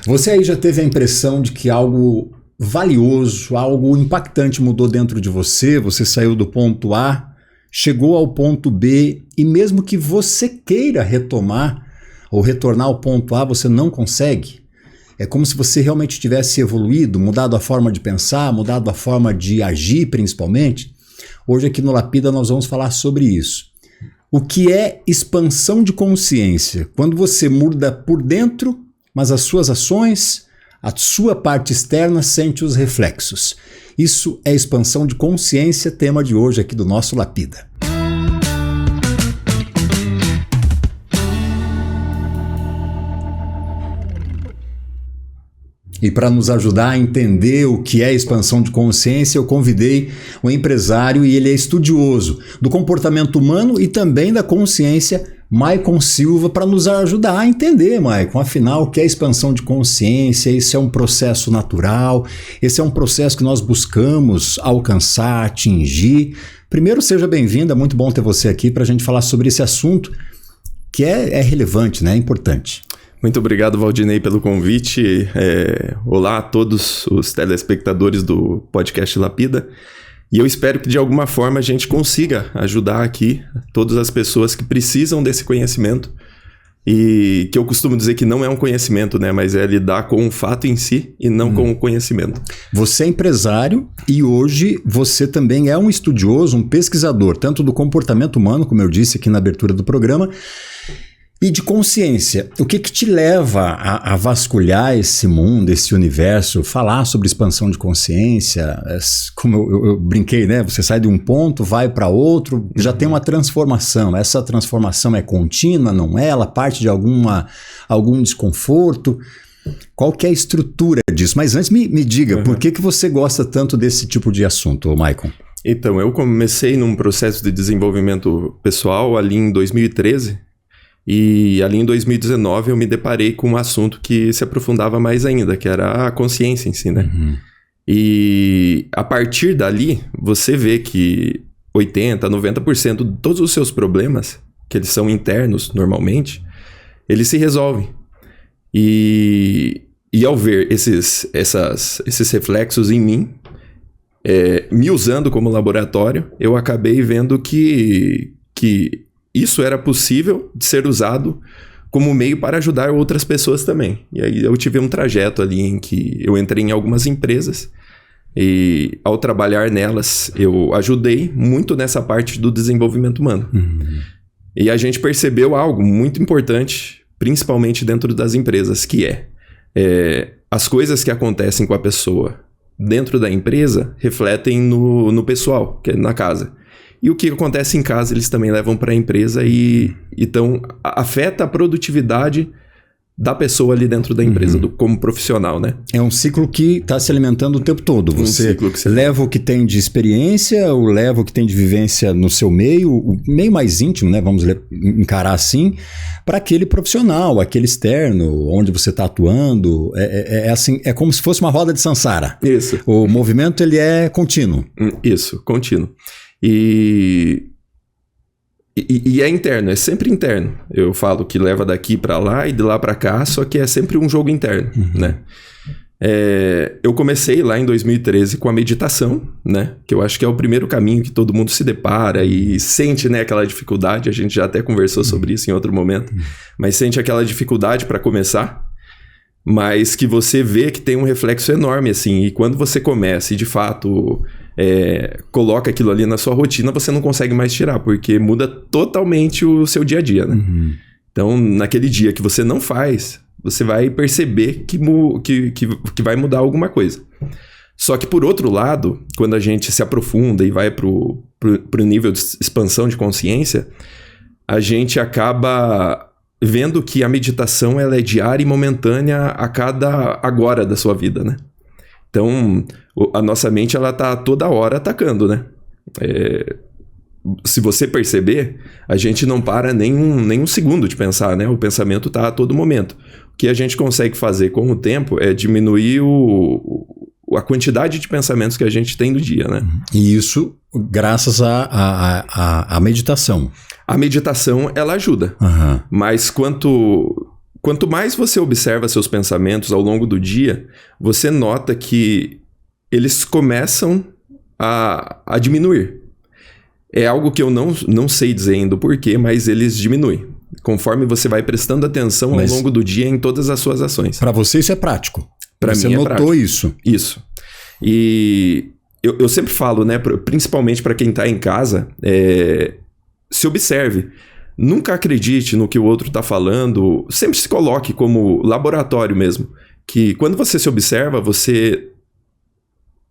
Você aí já teve a impressão de que algo valioso, algo impactante mudou dentro de você? Você saiu do ponto A, chegou ao ponto B e mesmo que você queira retomar ou retornar ao ponto A, você não consegue? É como se você realmente tivesse evoluído, mudado a forma de pensar, mudado a forma de agir principalmente? Hoje aqui no Lapida nós vamos falar sobre isso. O que é expansão de consciência? Quando você muda por dentro, mas as suas ações, a sua parte externa sente os reflexos. Isso é expansão de consciência, tema de hoje aqui do nosso Lapida. E para nos ajudar a entender o que é expansão de consciência, eu convidei um empresário e ele é estudioso do comportamento humano e também da consciência, Maicon Silva, para nos ajudar a entender, Maicon, afinal, o que é expansão de consciência. Esse é um processo natural, esse é um processo que nós buscamos alcançar, atingir. Primeiro, seja bem-vinda, é muito bom ter você aqui para a gente falar sobre esse assunto que é relevante, né? É importante. Muito obrigado, Valdinei, pelo convite. Olá a todos os telespectadores do podcast Lapida. E eu espero que de alguma forma a gente consiga ajudar aqui todas as pessoas que precisam desse conhecimento. E que eu costumo dizer que não é um conhecimento, né? Mas é lidar com o fato em si e não com o conhecimento. Você é empresário e hoje você também é um estudioso, um pesquisador, tanto do comportamento humano, como eu disse aqui na abertura do programa, e de consciência. O que te leva a vasculhar esse mundo, esse universo, falar sobre expansão de consciência? Como eu brinquei, né? Você sai de um ponto, vai para outro, já tem uma transformação. Essa transformação é contínua, não é? Ela parte de algum desconforto. Qual que é a estrutura disso? Mas antes me diga, por que você gosta tanto desse tipo de assunto, Maicon? Então, eu comecei num processo de desenvolvimento pessoal ali em 2013. E ali em 2019 eu me deparei com um assunto que se aprofundava mais ainda, que era a consciência em si, né? E a partir dali, você vê que 80%, 90% de todos os seus problemas, que eles são internos normalmente, eles se resolvem. E ao ver esses reflexos em mim, me usando como laboratório, eu acabei vendo que isso era possível de ser usado como meio para ajudar outras pessoas também. E aí eu tive um trajeto ali em que eu entrei em algumas empresas e ao trabalhar nelas eu ajudei muito nessa parte do desenvolvimento humano. E a gente percebeu algo muito importante, principalmente dentro das empresas, que as coisas que acontecem com a pessoa dentro da empresa refletem no pessoal, que é na casa. E o que acontece em casa, eles também levam para a empresa e então afeta a produtividade da pessoa ali dentro da empresa, como profissional, né? É um ciclo que está se alimentando o tempo todo. Você leva o que tem de experiência, ou leva o que tem de vivência no seu meio, o meio mais íntimo, né? Vamos encarar assim, para aquele profissional, aquele externo, onde você está atuando. Assim, é como se fosse uma roda de Sansara. Isso. O movimento, ele é contínuo. Isso, contínuo. E é interno, é sempre interno. Eu falo que leva daqui para lá e de lá para cá, só que é sempre um jogo interno, né? Eu comecei lá em 2013 com a meditação, né? Que eu acho que é o primeiro caminho que todo mundo se depara e sente, né, aquela dificuldade. A gente já até conversou sobre isso em outro momento. Mas sente aquela dificuldade para começar, mas que você vê que tem um reflexo enorme, assim. E quando você começa e, de fato, coloca aquilo ali na sua rotina, você não consegue mais tirar, porque muda totalmente o seu dia a dia, né? Então, naquele dia que você não faz, você vai perceber que vai mudar alguma coisa. Só que, por outro lado, quando a gente se aprofunda e vai pro nível de expansão de consciência, a gente acaba vendo que a meditação ela é diária e momentânea a cada agora da sua vida, né? Então, a nossa mente ela tá toda hora atacando, né? Se você perceber, a gente não para nem um segundo de pensar, né? O pensamento tá a todo momento. O que a gente consegue fazer com o tempo é diminuir a quantidade de pensamentos que a gente tem no dia, né? E isso graças à meditação. A meditação, ela ajuda. Mas quanto quanto mais você observa seus pensamentos ao longo do dia, você nota que eles começam a diminuir. É algo que eu não sei dizer ainda o porquê, mas eles diminuem. Conforme você vai prestando atenção ao longo do dia em todas as suas ações. Para você isso é prático? Para mim é prático. Você notou isso? Isso. E eu sempre falo, né, principalmente para quem está em casa, se observe. Nunca acredite no que o outro está falando. Sempre se coloque como laboratório mesmo. Que quando você se observa, você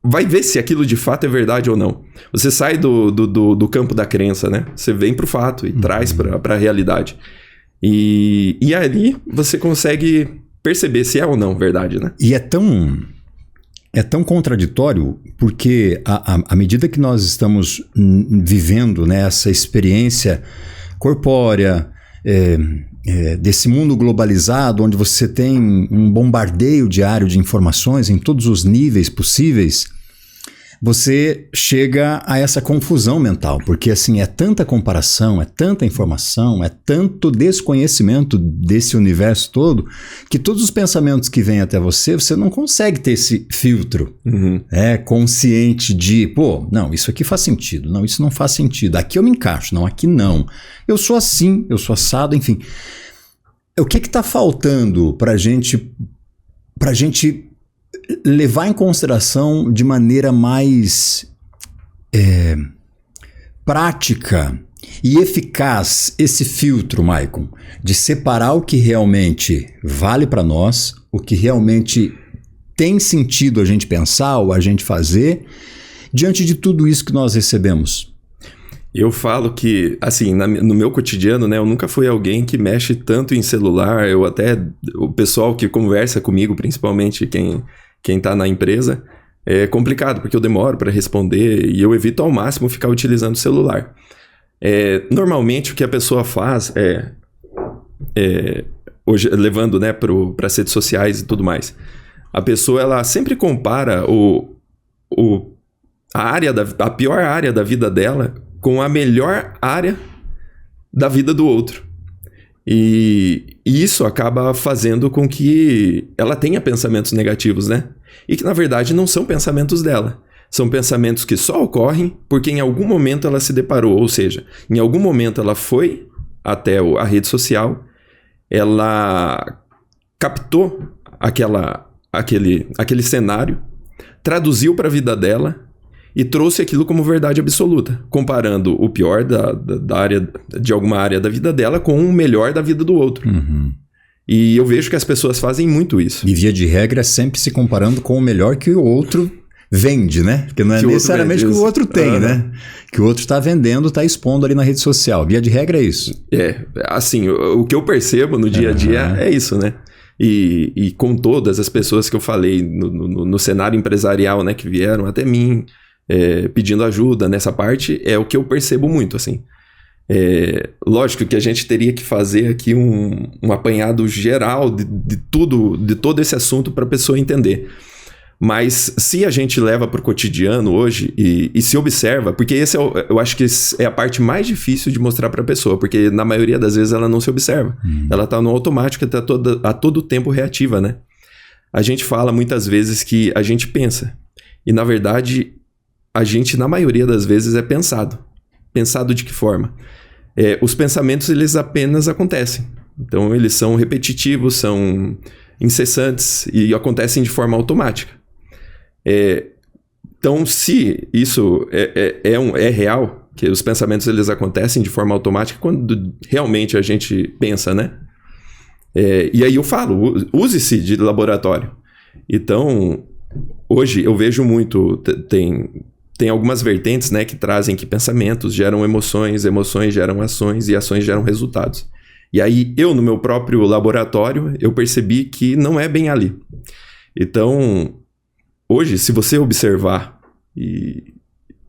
vai ver se aquilo de fato é verdade ou não. Você sai do campo da crença, né? Você vem pro fato e traz para a realidade. E ali você consegue perceber se é ou não verdade, né? E é tão contraditório porque à medida que nós estamos vivendo, né, essa experiência corpórea, desse mundo globalizado, onde você tem um bombardeio diário de informações em todos os níveis possíveis, você chega a essa confusão mental, porque assim, é tanta comparação, é tanta informação, é tanto desconhecimento desse universo todo, que todos os pensamentos que vêm até você não consegue ter esse filtro consciente de, pô, não, isso aqui faz sentido, não, isso não faz sentido, aqui eu me encaixo, não, aqui não, eu sou assim, eu sou assado, enfim. O que está faltando para a gente levar em consideração de maneira mais prática e eficaz esse filtro, Maicon, de separar o que realmente vale para nós, o que realmente tem sentido a gente pensar ou a gente fazer, diante de tudo isso que nós recebemos? Eu falo que, assim, no meu cotidiano, né, eu nunca fui alguém que mexe tanto em celular, o pessoal que conversa comigo, principalmente quem tá na empresa, é complicado, porque eu demoro para responder e eu evito ao máximo ficar utilizando o celular. Normalmente o que a pessoa faz hoje, levando, né, para as redes sociais e tudo mais, a pessoa ela sempre compara a pior área da vida dela com a melhor área da vida do outro. E isso acaba fazendo com que ela tenha pensamentos negativos, né? E que, na verdade, não são pensamentos dela. São pensamentos que só ocorrem porque em algum momento ela se deparou, ou seja, em algum momento ela foi até a rede social, ela captou aquele cenário, traduziu para a vida dela e trouxe aquilo como verdade absoluta, comparando o pior da área, de alguma área da vida dela com o melhor da vida do outro. Uhum. E eu vejo que as pessoas fazem muito isso. E via de regra, sempre se comparando com o melhor que o outro vende, né? Porque não é necessariamente o que o outro tem, né? Que o outro está vendendo, está expondo ali na rede social. Via de regra é isso. Assim, o que eu percebo no dia a dia é isso, né? E com todas as pessoas que eu falei no cenário empresarial, né, que vieram até mim, pedindo ajuda nessa parte, é o que eu percebo muito, assim. Lógico que a gente teria que fazer aqui um apanhado geral de todo esse assunto para a pessoa entender. Mas se a gente leva para o cotidiano hoje e se observa, porque eu acho que é a parte mais difícil de mostrar para a pessoa, porque na maioria das vezes ela não se observa. Ela está no automático, está a todo tempo reativa, né? A gente fala muitas vezes que a gente pensa. E na verdade, a gente na maioria das vezes é pensado. Pensado de que forma? Os pensamentos, eles apenas acontecem. Então, eles são repetitivos, são incessantes e acontecem de forma automática. Então, se isso é real, que os pensamentos eles acontecem de forma automática quando realmente a gente pensa, né? E aí eu falo, use-se de laboratório. Então, hoje eu vejo muito, tem algumas vertentes, né, que trazem que pensamentos geram emoções, emoções geram ações e ações geram resultados. E aí eu, no meu próprio laboratório, eu percebi que não é bem ali. Então, hoje, se você observar, e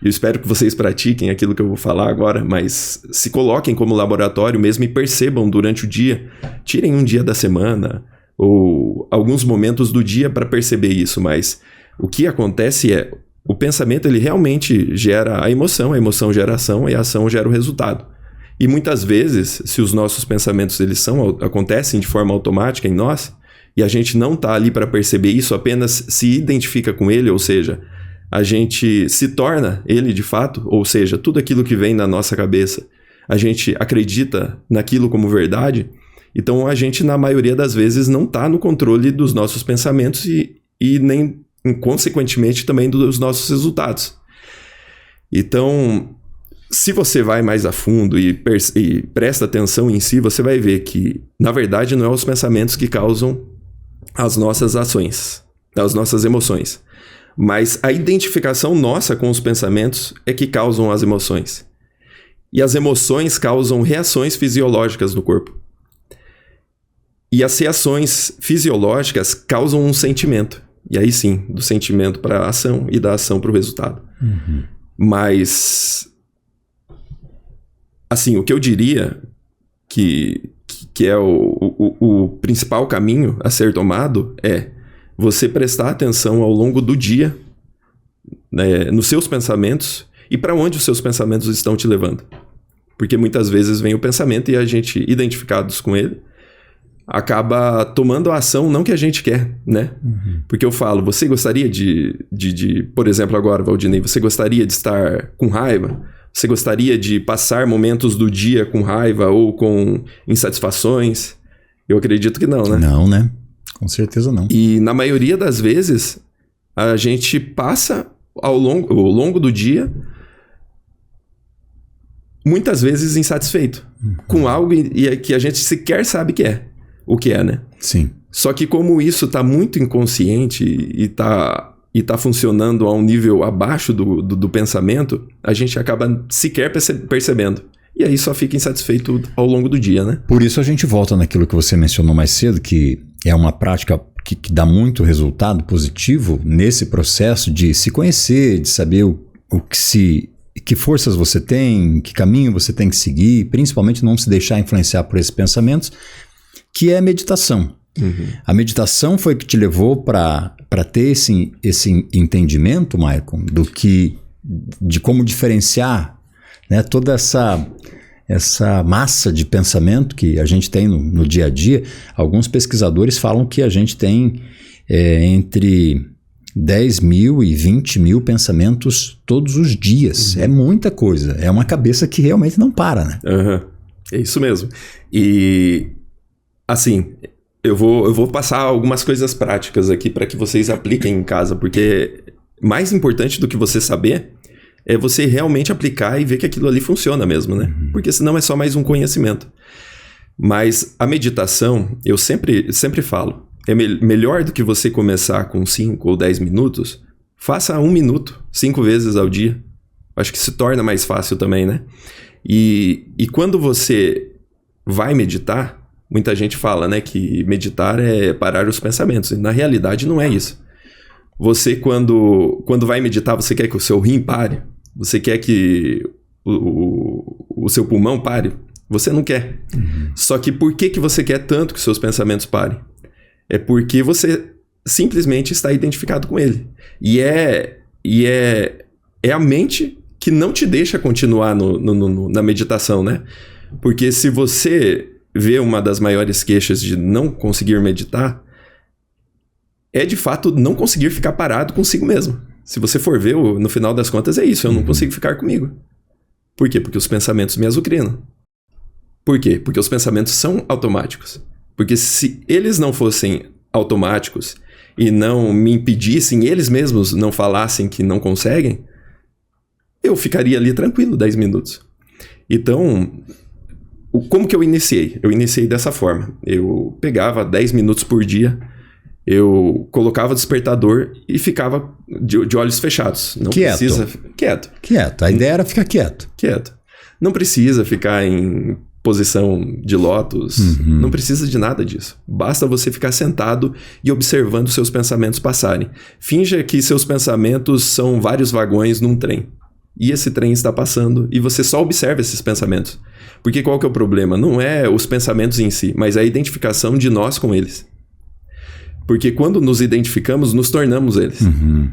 eu espero que vocês pratiquem aquilo que eu vou falar agora, mas se coloquem como laboratório mesmo e percebam durante o dia, tirem um dia da semana ou alguns momentos do dia para perceber isso, mas o que acontece o pensamento ele realmente gera a emoção gera a ação e a ação gera o resultado. E muitas vezes, se os nossos pensamentos acontecem de forma automática em nós, e a gente não está ali para perceber isso, apenas se identifica com ele, ou seja, a gente se torna ele de fato, ou seja, tudo aquilo que vem na nossa cabeça, a gente acredita naquilo como verdade, então a gente, na maioria das vezes, não está no controle dos nossos pensamentos e nem, consequentemente, também dos nossos resultados. Então, se você vai mais a fundo e presta atenção em si, você vai ver que, na verdade, não é os pensamentos que causam as nossas ações, as nossas emoções. Mas a identificação nossa com os pensamentos é que causam as emoções. E as emoções causam reações fisiológicas no corpo. E as reações fisiológicas causam um sentimento. E aí sim, do sentimento para a ação e da ação para o resultado. Uhum. Mas, assim, o que eu diria que é o principal caminho a ser tomado é você prestar atenção ao longo do dia, né, nos seus pensamentos e para onde os seus pensamentos estão te levando. Porque muitas vezes vem o pensamento e a gente, identificados com ele, acaba tomando a ação não que a gente quer, né? Uhum. Porque eu falo, você gostaria de, por exemplo, agora, Valdinei, você gostaria de estar com raiva? Você gostaria de passar momentos do dia com raiva ou com insatisfações? Eu acredito que não, né? Não, né? Com certeza não. E na maioria das vezes, a gente passa ao longo do dia muitas vezes insatisfeito com algo que a gente sequer sabe o que é, né? Sim. Só que como isso está muito inconsciente e tá funcionando a um nível abaixo do pensamento, a gente acaba sequer percebendo. E aí só fica insatisfeito ao longo do dia, né? Por isso a gente volta naquilo que você mencionou mais cedo, que é uma prática que dá muito resultado positivo nesse processo de se conhecer, de saber que forças você tem, que caminho você tem que seguir, principalmente não se deixar influenciar por esses pensamentos, que é a meditação. Uhum. A meditação foi que te levou para ter esse entendimento, Maicon, de como diferenciar, né, toda essa massa de pensamento que a gente tem no dia a dia. Alguns pesquisadores falam que a gente tem entre 10 mil e 20 mil pensamentos todos os dias. Uhum. É muita coisa. É uma cabeça que realmente não para, né? Uhum. É isso mesmo. E, assim, eu vou passar algumas coisas práticas aqui para que vocês apliquem em casa, porque mais importante do que você saber é você realmente aplicar e ver que aquilo ali funciona mesmo, né? Uhum. Porque senão é só mais um conhecimento. Mas a meditação, eu sempre falo, é melhor do que você começar com 5 ou 10 minutos, faça 1 minuto, 5 vezes ao dia. Acho que se torna mais fácil também, né? E quando você vai meditar, muita gente fala, né, que meditar é parar os pensamentos. E na realidade não é isso. Você, quando vai meditar, você quer que o seu rim pare? Você quer que o seu pulmão pare? Você não quer. Uhum. Só que por que você quer tanto que seus pensamentos parem? É porque você simplesmente está identificado com ele. E é a mente que não te deixa continuar na meditação, né? Porque se você vê uma das maiores queixas de não conseguir meditar, é de fato não conseguir ficar parado consigo mesmo. Se você for ver, no final das contas é isso, eu não consigo ficar comigo. Por quê? Porque os pensamentos me azucrinam. Por quê? Porque os pensamentos são automáticos. Porque se eles não fossem automáticos e não me impedissem, eles mesmos não falassem que não conseguem, eu ficaria ali tranquilo 10 minutos. Então, como que eu iniciei? Eu iniciei dessa forma. Eu pegava 10 minutos por dia, eu colocava o despertador e ficava de olhos fechados. Não quieto. Precisa... Quieto. A ideia era ficar quieto. Quieto. Não precisa ficar em posição de lótus. Uhum. Não precisa de nada disso. Basta você ficar sentado e observando seus pensamentos passarem. Finja que seus pensamentos são vários vagões num trem. E esse trem está passando e você só observa esses pensamentos. Porque qual que é o problema? Não é os pensamentos em si, mas a identificação de nós com eles. Porque quando nos identificamos, nos tornamos eles. Uhum.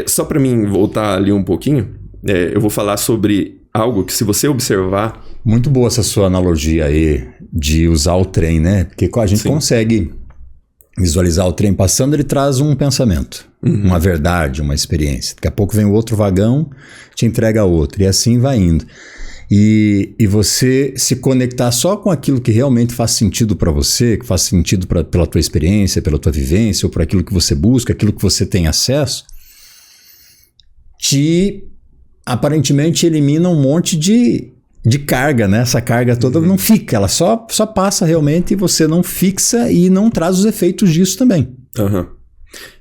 Só para mim voltar ali um pouquinho, eu vou falar sobre algo que, se você observar... Muito boa essa sua analogia aí de usar o trem, né? Porque a gente consegue visualizar o trem passando, ele traz um pensamento, uma verdade, uma experiência. Daqui a pouco vem o outro vagão, te entrega outro, e assim vai indo. E você se conectar só com aquilo que realmente faz sentido para você, que faz sentido pela tua experiência, pela tua vivência, ou por aquilo que você busca, aquilo que você tem acesso, te aparentemente elimina um monte de carga, né? Essa carga toda não fica, ela só passa realmente, e você não fixa e não traz os efeitos disso também.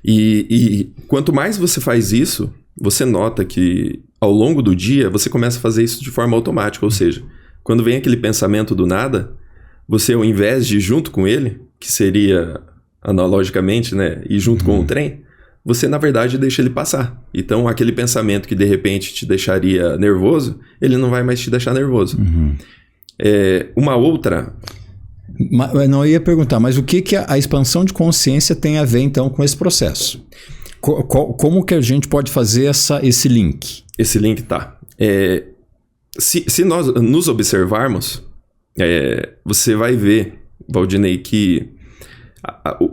E quanto mais você faz isso, você nota que ao longo do dia você começa a fazer isso de forma automática, ou seja, quando vem aquele pensamento do nada, você, ao invés de ir junto com ele, que seria analogicamente, né, ir junto com o trem, você na verdade deixa ele passar. Então aquele pensamento que de repente te deixaria nervoso, ele não vai mais te deixar nervoso. Uma outra... Não, eu ia perguntar, mas o que a expansão de consciência tem a ver então com esse processo? Como que a gente pode fazer esse link? Esse link tá. Se nós nos observarmos, você vai ver, Valdinei, que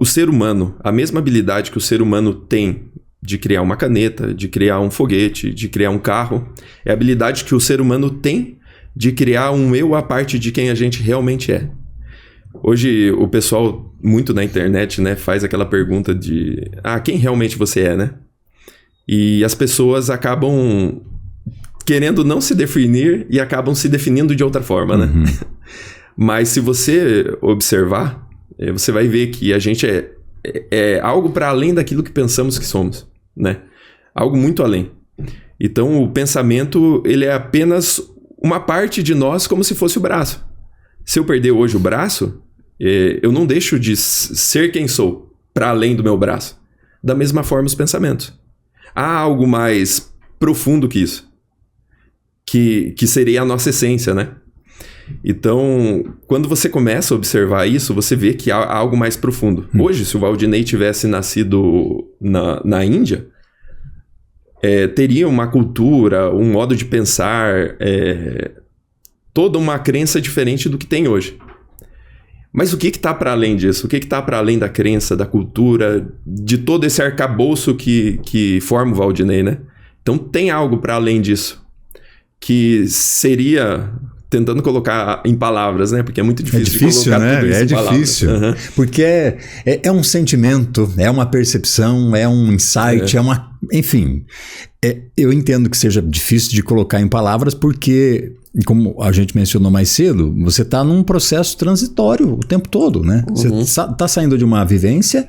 o ser humano, a mesma habilidade que o ser humano tem de criar uma caneta, de criar um foguete, de criar um carro, é a habilidade que o ser humano tem de criar um eu a parte de quem a gente realmente é. Hoje o pessoal, muito na internet, né, faz aquela pergunta de quem realmente você é, né? E as pessoas acabam querendo não se definir e acabam se definindo de outra forma, né? Mas se você observar, você vai ver que a gente é algo para além daquilo que pensamos que somos, né? Algo muito além. Então o pensamento, ele é apenas uma parte de nós, como se fosse o braço. Se eu perder hoje o braço, eu não deixo de ser quem sou para além do meu braço. Da mesma forma os pensamentos. Há algo mais profundo que isso, que seria a nossa essência, né? Então, quando você começa a observar isso, você vê que há algo mais profundo. Hoje, se o Valdinei tivesse nascido na Índia, teria uma cultura, um modo de pensar, toda uma crença diferente do que tem hoje. Mas o que está para além disso? O que está para além da crença, da cultura, de todo esse arcabouço que forma o Valdinei, né? Então tem algo para além disso, que seria... Tentando colocar em palavras, né? Porque é muito difícil, de colocar, né? Tudo isso em palavras. É difícil, porque é um sentimento, é uma percepção, é um insight, enfim, eu entendo que seja difícil de colocar em palavras porque, como a gente mencionou mais cedo, você está num processo transitório o tempo todo, né? Você está saindo de uma vivência,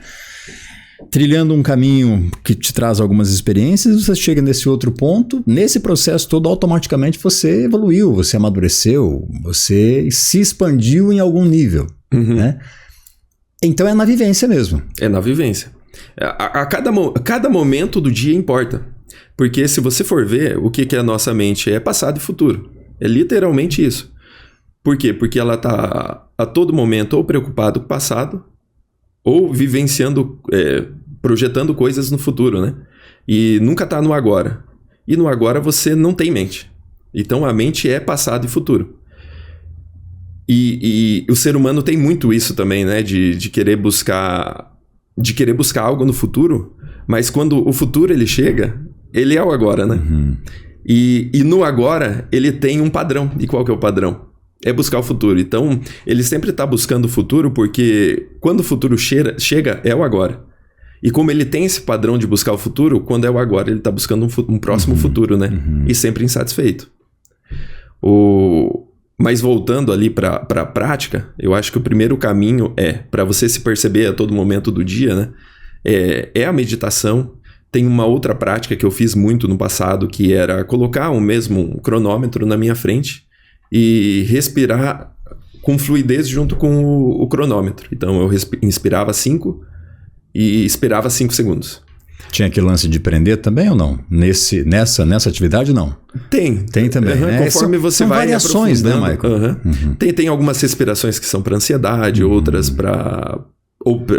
trilhando um caminho que te traz algumas experiências, você chega nesse outro ponto, nesse processo todo automaticamente você evoluiu, você amadureceu, você se expandiu em algum nível, né? Então é na vivência mesmo. É na vivência. Cada momento do dia importa, porque se você for ver o que é a nossa mente, é passado e futuro, é literalmente isso. Por quê? Porque ela está a todo momento ou preocupada com o passado, ou vivenciando, projetando coisas no futuro, né? E nunca tá no agora. E no agora você não tem mente. Então a mente é passado e futuro. E o ser humano tem muito isso também, né? De querer buscar algo no futuro, mas quando o futuro ele chega, ele é o agora, né? E no agora ele tem um padrão. E qual que é o padrão? É buscar o futuro. Então, ele sempre está buscando o futuro porque quando o futuro chega, é o agora. E como ele tem esse padrão de buscar o futuro, quando é o agora, ele está buscando um próximo futuro, né? E sempre insatisfeito. Mas voltando ali para a prática, eu acho que o primeiro caminho para você se perceber a todo momento do dia, né? É a meditação. Tem uma outra prática que eu fiz muito no passado, que era colocar um cronômetro na minha frente e respirar com fluidez junto com o cronômetro. Então eu inspirava 5 e expirava 5 segundos. Tinha aquele lance de prender também ou não? Nessa atividade, não? Tem também. Conforme você vai variações, né, Michael? Tem algumas respirações que são para ansiedade, outras para...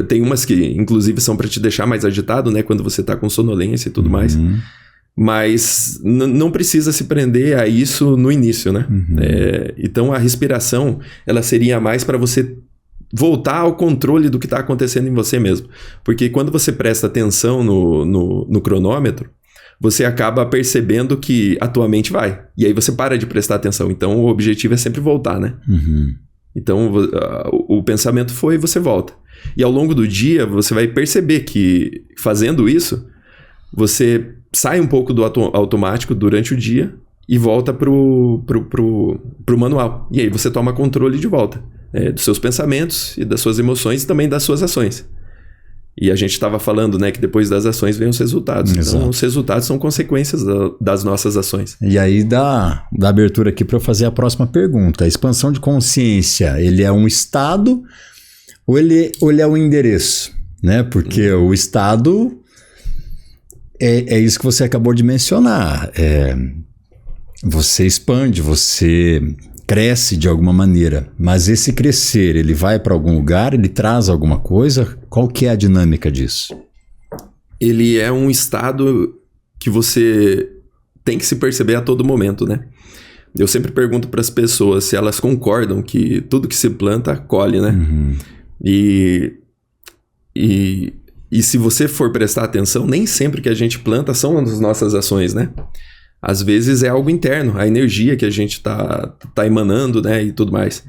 Tem umas que, inclusive, são para te deixar mais agitado, né? Quando você tá com sonolência e tudo mais. Mas não precisa se prender a isso no início, né? Então a respiração, ela seria mais para você voltar ao controle do que está acontecendo em você mesmo. Porque quando você presta atenção no cronômetro, você acaba percebendo que a tua mente vai. E aí você para de prestar atenção. Então o objetivo é sempre voltar, né? Então o pensamento foi e você volta. E ao longo do dia você vai perceber que fazendo isso, você sai um pouco do automático durante o dia e volta pro manual. E aí você toma controle de volta dos seus pensamentos e das suas emoções e também das suas ações. E a gente estava falando, né, que depois das ações vem os resultados. Exato. Então os resultados são consequências das nossas ações. E aí dá abertura aqui para eu fazer a próxima pergunta. A expansão de consciência, ele é um estado ou ele é um endereço? Né? Porque o estado... É isso que você acabou de mencionar. Você expande, você cresce de alguma maneira, mas esse crescer, ele vai para algum lugar, ele traz alguma coisa? Qual que é a dinâmica disso? Ele é um estado que você tem que se perceber a todo momento, né? Eu sempre pergunto para as pessoas se elas concordam que tudo que se planta, colhe, né? E se você for prestar atenção, nem sempre que a gente planta são as nossas ações, né? Às vezes é algo interno, a energia que a gente tá emanando, né? E tudo mais.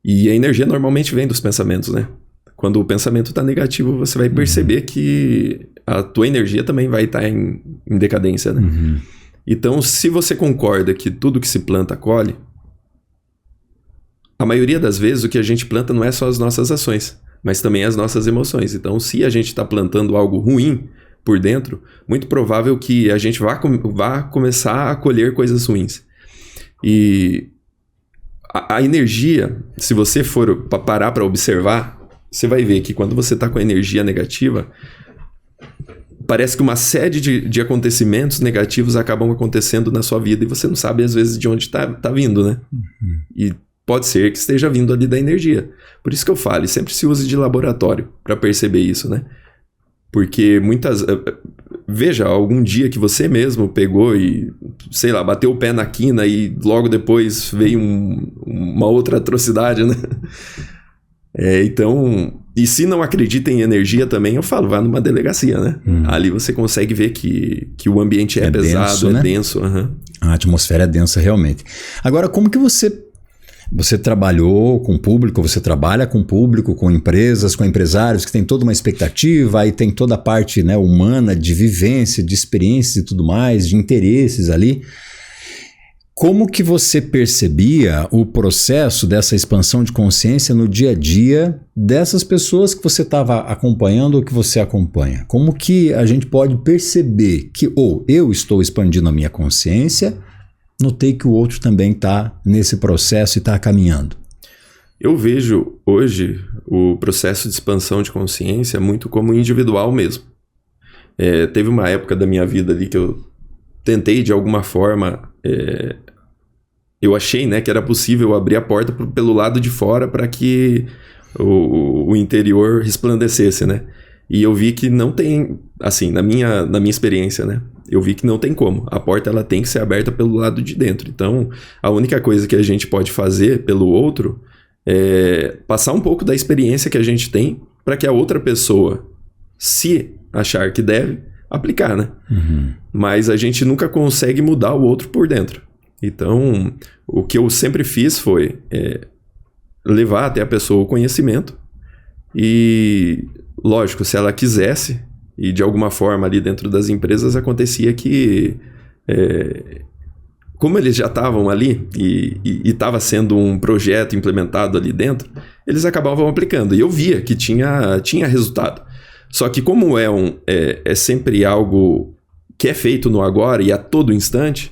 E a energia normalmente vem dos pensamentos, né? Quando o pensamento tá negativo, você vai perceber que a tua energia também vai estar em decadência, né? Então, se você concorda que tudo que se planta, colhe, a maioria das vezes o que a gente planta não é só as nossas ações, mas também as nossas emoções. Então, se a gente está plantando algo ruim por dentro, muito provável que a gente vá começar a colher coisas ruins. E a energia, se você for parar para observar, você vai ver que quando você está com a energia negativa, parece que uma série de acontecimentos negativos acabam acontecendo na sua vida e você não sabe, às vezes, de onde tá vindo, né? E pode ser que esteja vindo ali da energia. Por isso que eu falo, sempre se use de laboratório para perceber isso, né? Porque veja, algum dia que você mesmo pegou e, sei lá, bateu o pé na quina e logo depois veio uma outra atrocidade, né? Então, e se não acredita em energia também, eu falo, vá numa delegacia, né? Ali você consegue ver que o ambiente é pesado, denso, né? Denso. A atmosfera é densa, realmente. Agora, como que você trabalhou com público, você trabalha com público, com empresas, com empresários que tem toda uma expectativa, aí tem toda a parte, né, humana, de vivência, de experiências e tudo mais, de interesses ali. Como que você percebia o processo dessa expansão de consciência no dia a dia dessas pessoas que você estava acompanhando ou que você acompanha? Como que a gente pode perceber que eu estou expandindo a minha consciência, notei que o outro também está nesse processo e está caminhando? Eu vejo hoje o processo de expansão de consciência muito como individual mesmo. Teve uma época da minha vida ali que eu tentei de alguma forma... eu achei, né, que era possível abrir a porta pelo lado de fora para que o interior resplandecesse, né? E eu vi que não tem, assim, na minha experiência, né? Eu vi que não tem como. A porta ela tem que ser aberta pelo lado de dentro. Então, a única coisa que a gente pode fazer pelo outro é passar um pouco da experiência que a gente tem para que a outra pessoa, se achar que deve, aplicar, né? Mas a gente nunca consegue mudar o outro por dentro. Então, o que eu sempre fiz foi levar até a pessoa o conhecimento e, lógico, se ela quisesse, e de alguma forma ali dentro das empresas acontecia que, como eles já estavam ali e estava sendo um projeto implementado ali dentro, eles acabavam aplicando. E eu via que tinha resultado. Só que como é sempre algo que é feito no agora e a todo instante,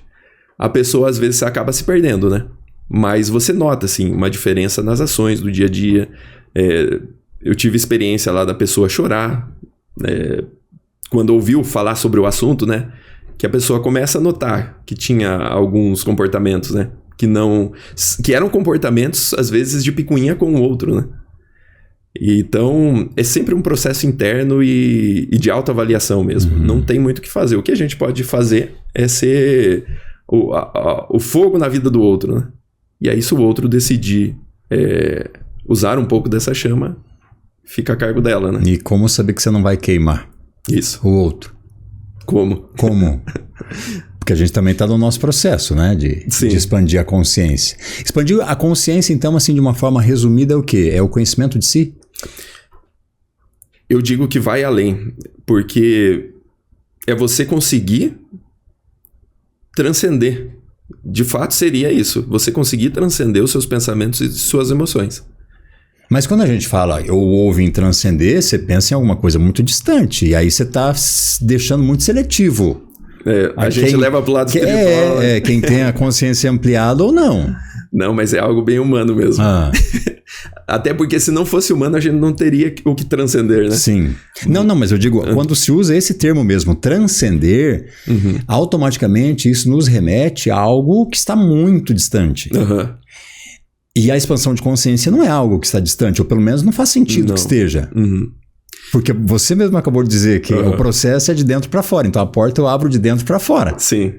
a pessoa às vezes acaba se perdendo, né? Mas você nota, assim, uma diferença nas ações do dia a dia. Eu tive experiência lá da pessoa chorar, quando ouviu falar sobre o assunto, né? Que a pessoa começa a notar que tinha alguns comportamentos, né? Que eram comportamentos, às vezes, de picuinha com o outro, né? Então, é sempre um processo interno e de autoavaliação mesmo. Não tem muito o que fazer. O que a gente pode fazer é ser o fogo na vida do outro, né? E aí, se o outro decidir usar um pouco dessa chama, fica a cargo dela, né? E como saber que você não vai queimar Isso. o outro? Como? Porque a gente também está no nosso processo, né? De expandir a consciência. Expandir a consciência, então, assim, de uma forma resumida, é o quê? É o conhecimento de si? Eu digo que vai além, porque é você conseguir transcender. De fato, seria isso. Você conseguir transcender os seus pensamentos e suas emoções. Mas quando a gente fala, eu ouvo em transcender, você pensa em alguma coisa muito distante. E aí você está deixando muito seletivo. A gente leva para o lado espiritual. Quem tem a consciência ampliada ou não. Não, mas é algo bem humano mesmo. Até porque se não fosse humano, a gente não teria o que transcender, né? Sim. Não, mas eu digo, quando se usa esse termo mesmo, transcender, automaticamente isso nos remete a algo que está muito distante. E a expansão de consciência não é algo que está distante, ou pelo menos não faz sentido que esteja. Porque você mesmo acabou de dizer que o processo é de dentro para fora, então a porta eu abro de dentro para fora. Sim.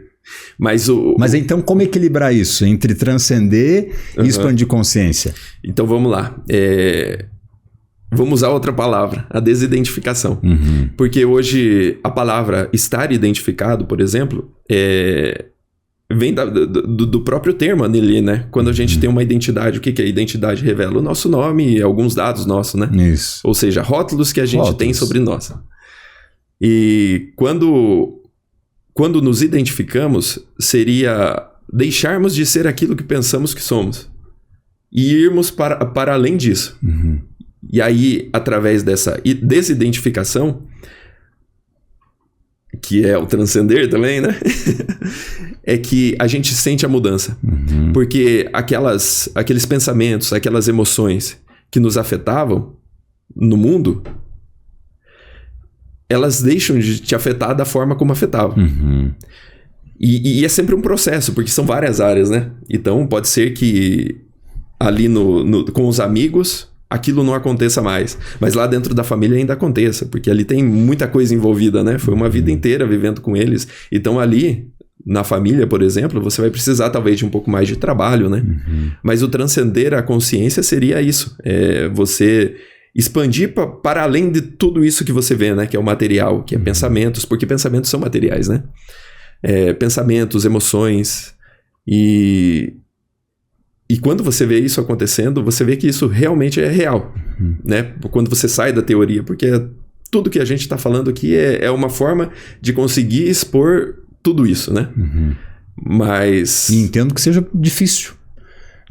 Mas então como equilibrar isso entre transcender e expandir consciência? Então vamos lá. Vamos usar outra palavra, a desidentificação. Porque hoje a palavra estar identificado, por exemplo, vem do próprio termo ali, né? Quando a gente tem uma identidade, o que a identidade revela? O nosso nome e alguns dados nossos, né? Isso. Ou seja, rótulos que a gente tem sobre nós. E quando nos identificamos, seria deixarmos de ser aquilo que pensamos que somos e irmos para além disso. E aí, através dessa desidentificação, que é o transcender também, né? É que a gente sente a mudança. Porque aqueles pensamentos, aquelas emoções que nos afetavam no mundo, elas deixam de te afetar da forma como afetavam. E é sempre um processo, porque são várias áreas, né? Então, pode ser que ali com os amigos aquilo não aconteça mais. Mas lá dentro da família ainda aconteça, porque ali tem muita coisa envolvida, né? Foi uma vida inteira vivendo com eles. Então, ali, na família, por exemplo, você vai precisar talvez de um pouco mais de trabalho, né? Mas o transcender a consciência seria isso. Você expandir para além de tudo isso que você vê, né? Que é o material, que é pensamentos, porque pensamentos são materiais, né? Pensamentos, emoções. E quando você vê isso acontecendo, você vê que isso realmente é real, né? Quando você sai da teoria, porque tudo que a gente está falando aqui é uma forma de conseguir expor tudo isso, né? Mas... E entendo que seja difícil.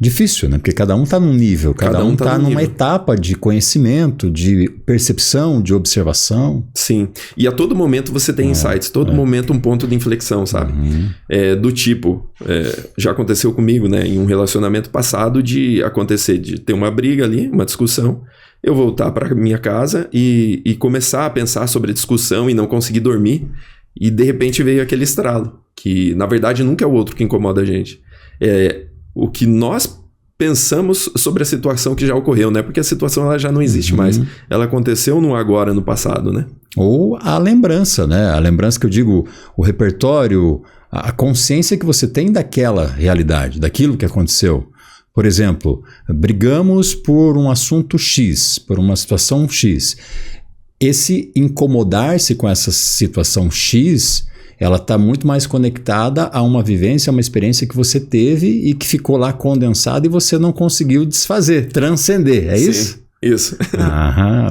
Difícil, né? Porque cada um está num nível, cada um está numa etapa de conhecimento, de percepção, de observação. Sim. E a todo momento você tem insights, todo momento um ponto de inflexão, sabe? Do tipo, já aconteceu comigo, né? Em um relacionamento passado de ter uma briga ali, uma discussão, eu voltar para minha casa e começar a pensar sobre a discussão e não conseguir dormir. E de repente veio aquele estralo, que na verdade nunca é o outro que incomoda a gente. O que nós pensamos sobre a situação que já ocorreu, né? Porque a situação ela já não existe mais. Ela aconteceu no agora, no passado, né? Ou a lembrança, né? A lembrança que eu digo, o repertório, a consciência que você tem daquela realidade, daquilo que aconteceu. Por exemplo, brigamos por um assunto X, por uma situação X. Esse incomodar-se com essa situação X, ela está muito mais conectada a uma vivência, a uma experiência que você teve e que ficou lá condensada e você não conseguiu desfazer, transcender, é isso? Sim, isso.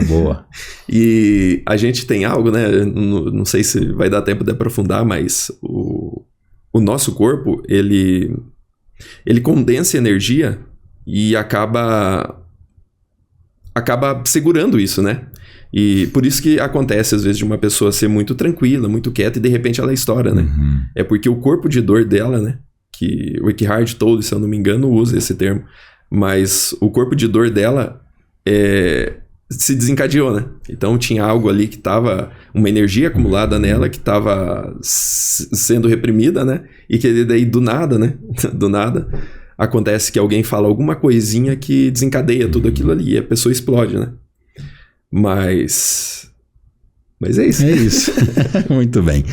Boa. E a gente tem algo, né? Não sei se vai dar tempo de aprofundar, mas o nosso corpo, ele condensa energia e acaba segurando isso, né? E por isso que acontece, às vezes, de uma pessoa ser muito tranquila, muito quieta, e de repente ela estoura, né? É porque o corpo de dor dela, né? Que o Eckhart Tolle, se eu não me engano, usa esse termo. Mas o corpo de dor dela se desencadeou, né? Então tinha algo ali que estava... Uma energia acumulada nela que estava sendo reprimida, né? E que daí do nada, né? Do nada, acontece que alguém fala alguma coisinha que desencadeia tudo aquilo ali e a pessoa explode, né? Mas é isso. É isso. Muito bem.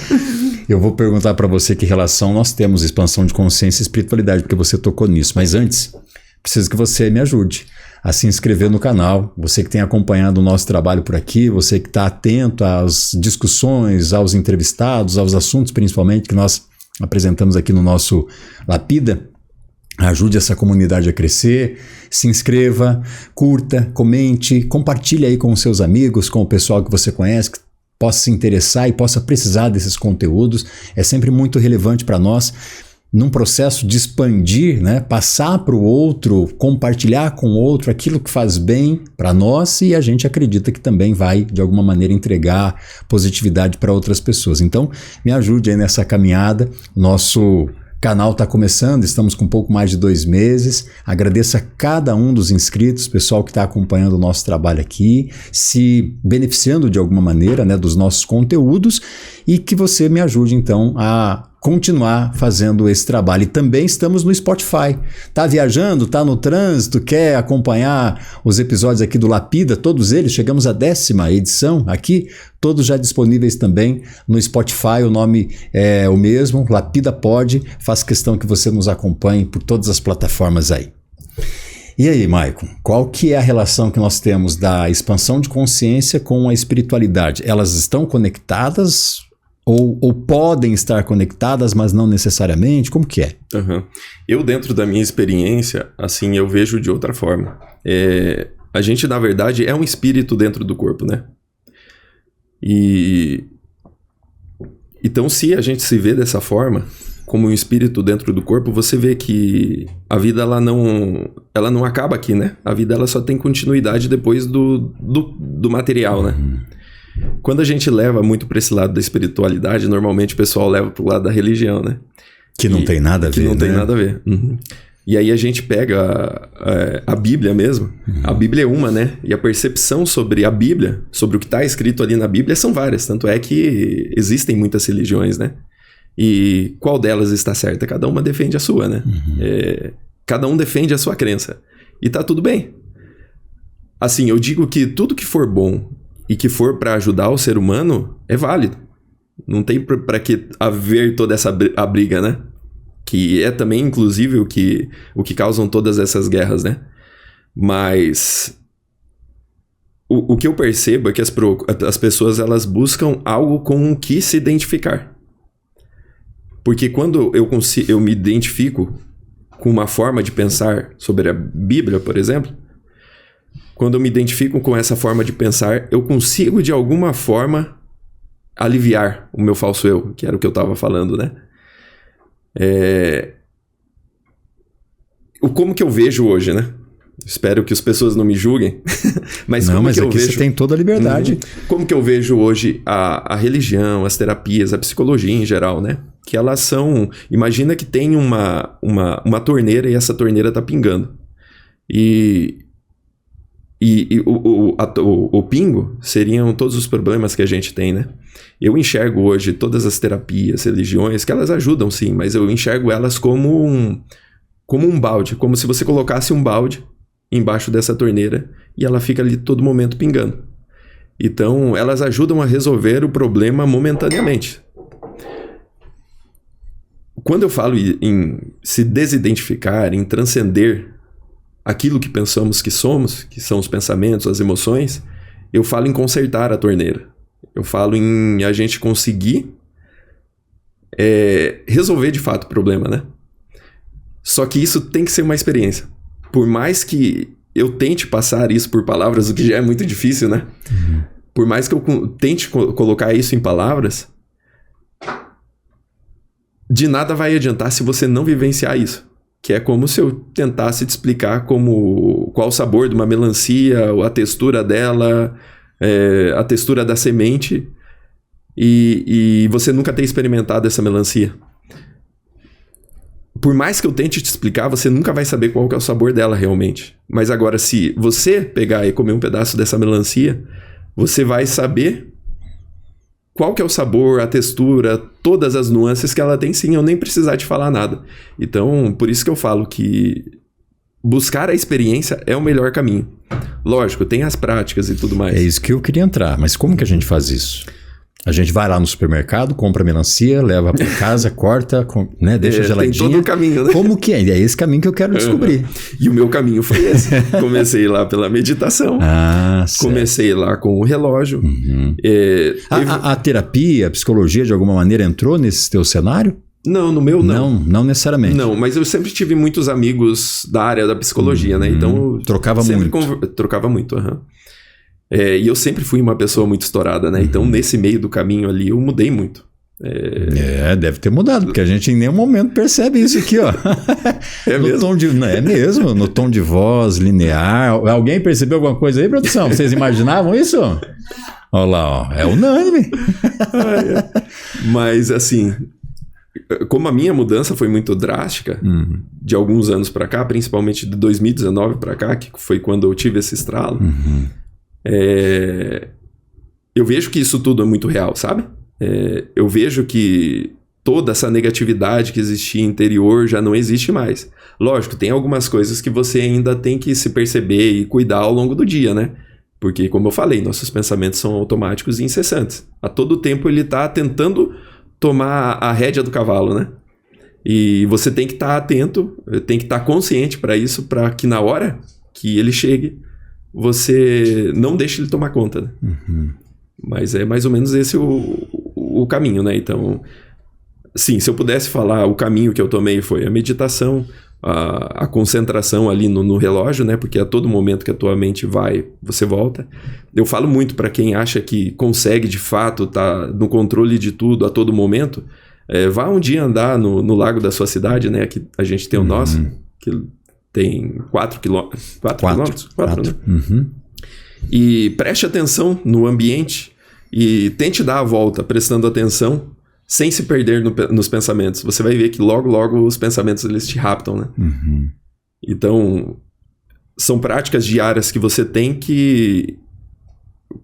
Eu vou perguntar para você que relação nós temos expansão de consciência e espiritualidade, porque você tocou nisso. Mas antes, preciso que você me ajude a se inscrever no canal. Você que tem acompanhado o nosso trabalho por aqui, você que está atento às discussões, aos entrevistados, aos assuntos principalmente que nós apresentamos aqui no nosso Lapida. Ajude essa comunidade a crescer, se inscreva, curta, comente, compartilhe aí com os seus amigos, com o pessoal que você conhece, que possa se interessar e possa precisar desses conteúdos. É sempre muito relevante para nós, num processo de expandir, né? Passar para o outro, compartilhar com o outro aquilo que faz bem para nós, e a gente acredita que também vai, de alguma maneira, entregar positividade para outras pessoas. Então, me ajude aí nessa caminhada. Nosso canal está começando, estamos com um pouco mais de 2 meses. Agradeço a cada um dos inscritos, pessoal que está acompanhando o nosso trabalho aqui, se beneficiando de alguma maneira, né, dos nossos conteúdos, e que você me ajude então a continuar fazendo esse trabalho. E também estamos no Spotify. Tá viajando, tá no trânsito, quer acompanhar os episódios aqui do Lapida, todos eles, chegamos à 10ª edição aqui, todos já disponíveis também no Spotify. O nome é o mesmo, Lapida Pod. Faço questão que você nos acompanhe por todas as plataformas aí. E aí, Maicon, qual que é a relação que nós temos da expansão de consciência com a espiritualidade? Elas estão conectadas? Ou podem estar conectadas, mas não necessariamente? Como que é? Uhum. Eu, dentro da minha experiência, assim, eu vejo de outra forma. A gente, na verdade, é um espírito dentro do corpo, né? Então, se a gente se vê dessa forma, como um espírito dentro do corpo, você vê que a vida ela não acaba aqui, né? A vida ela só tem continuidade depois do material, né? Quando a gente leva muito para esse lado da espiritualidade, normalmente o pessoal leva para o lado da religião, né? Que não tem nada a ver, Que não tem né? nada a ver. Uhum. E aí a gente pega a Bíblia mesmo. A Bíblia é uma, né? E a percepção sobre a Bíblia, sobre o que está escrito ali na Bíblia, são várias. Tanto é que existem muitas religiões, né? E qual delas está certa? Cada uma defende a sua, né? Cada um defende a sua crença. E tá tudo bem. Assim, eu digo que tudo que for bom e que for para ajudar o ser humano, é válido. Não tem para que haver toda essa briga, né? Que é também, inclusive, o que causam todas essas guerras, né? Mas o que eu percebo é que as pessoas elas buscam algo com o que se identificar. Porque quando eu me identifico com uma forma de pensar sobre a Bíblia, por exemplo, quando eu me identifico com essa forma de pensar, eu consigo, de alguma forma, aliviar o meu falso eu, que era o que eu estava falando, né? Como que eu vejo hoje, né? Espero que as pessoas não me julguem. Mas aqui você tem toda a liberdade. Como que eu vejo hoje a religião, as terapias, a psicologia em geral, né? Que elas são... Imagina que tem uma torneira e essa torneira tá pingando. E o pingo seriam todos os problemas que a gente tem, né? Eu enxergo hoje todas as terapias, religiões, que elas ajudam sim, mas eu enxergo elas como um balde, como se você colocasse um balde embaixo dessa torneira e ela fica ali todo momento pingando. Então, elas ajudam a resolver o problema momentaneamente. Quando eu falo em se desidentificar, em transcender aquilo que pensamos que somos, que são os pensamentos, as emoções, eu falo em consertar a torneira. Eu falo em a gente conseguir resolver de fato o problema, né? Só que isso tem que ser uma experiência. Por mais que eu tente passar isso por palavras, o que já é muito difícil, né? Uhum. Por mais que eu tente colocar isso em palavras, de nada vai adiantar se você não vivenciar isso. Que é como se eu tentasse te explicar qual o sabor de uma melancia, a textura dela, a textura da semente, e você nunca ter experimentado essa melancia. Por mais que eu tente te explicar, você nunca vai saber qual que é o sabor dela realmente. Mas agora, se você pegar e comer um pedaço dessa melancia, você vai saber qual que é o sabor, a textura, todas as nuances que ela tem, sim, eu nem precisar te falar nada. Então, por isso que eu falo que buscar a experiência é o melhor caminho. Lógico, tem as práticas e tudo mais. É isso que eu queria entrar, mas como que a gente faz isso? A gente vai lá no supermercado, compra melancia, leva para casa, corta, né, deixa geladinha. Tem todo o caminho, né? Como que é? É esse caminho que eu quero descobrir. E o meu caminho foi esse. Comecei lá pela meditação. Comecei lá com o relógio. A terapia, a psicologia, de alguma maneira, entrou nesse teu cenário? Não, no meu não. Não necessariamente. Não, mas eu sempre tive muitos amigos da área da psicologia, né? Então... Trocava muito. Trocava muito, e eu sempre fui uma pessoa muito estourada, né? Então, nesse meio do caminho ali, eu mudei muito. Deve ter mudado, porque a gente em nenhum momento percebe isso aqui, ó. É mesmo? É mesmo, no tom de voz, linear. Alguém percebeu alguma coisa aí, produção? Vocês imaginavam isso? Olha lá, ó. É unânime. Mas, assim... Como a minha mudança foi muito drástica, de alguns anos pra cá, principalmente de 2019 pra cá, que foi quando eu tive esse estralo, eu vejo que isso tudo é muito real, sabe? Eu vejo que toda essa negatividade que existia interior já não existe mais. Lógico, tem algumas coisas que você ainda tem que se perceber e cuidar ao longo do dia, né? Porque, como eu falei, nossos pensamentos são automáticos e incessantes. A todo tempo ele tá tentando tomar a rédea do cavalo, né? E você tem que estar atento, tem que estar consciente para isso, para que na hora que ele chegue, você não deixe ele tomar conta, né? Mas é mais ou menos esse o caminho, né? Então, sim, se eu pudesse falar, o caminho que eu tomei foi a meditação, a concentração ali no relógio, né? Porque a todo momento que a tua mente vai, você volta. Eu falo muito para quem acha que consegue de fato estar no controle de tudo a todo momento, vá um dia andar no lago da sua cidade, né? Aqui a gente tem o nosso, que tem 4 quilômetros. 4, né? E preste atenção no ambiente e tente dar a volta prestando atenção, sem se perder nos pensamentos. Você vai ver que logo os pensamentos eles te raptam, né? Então, são práticas diárias que você tem que...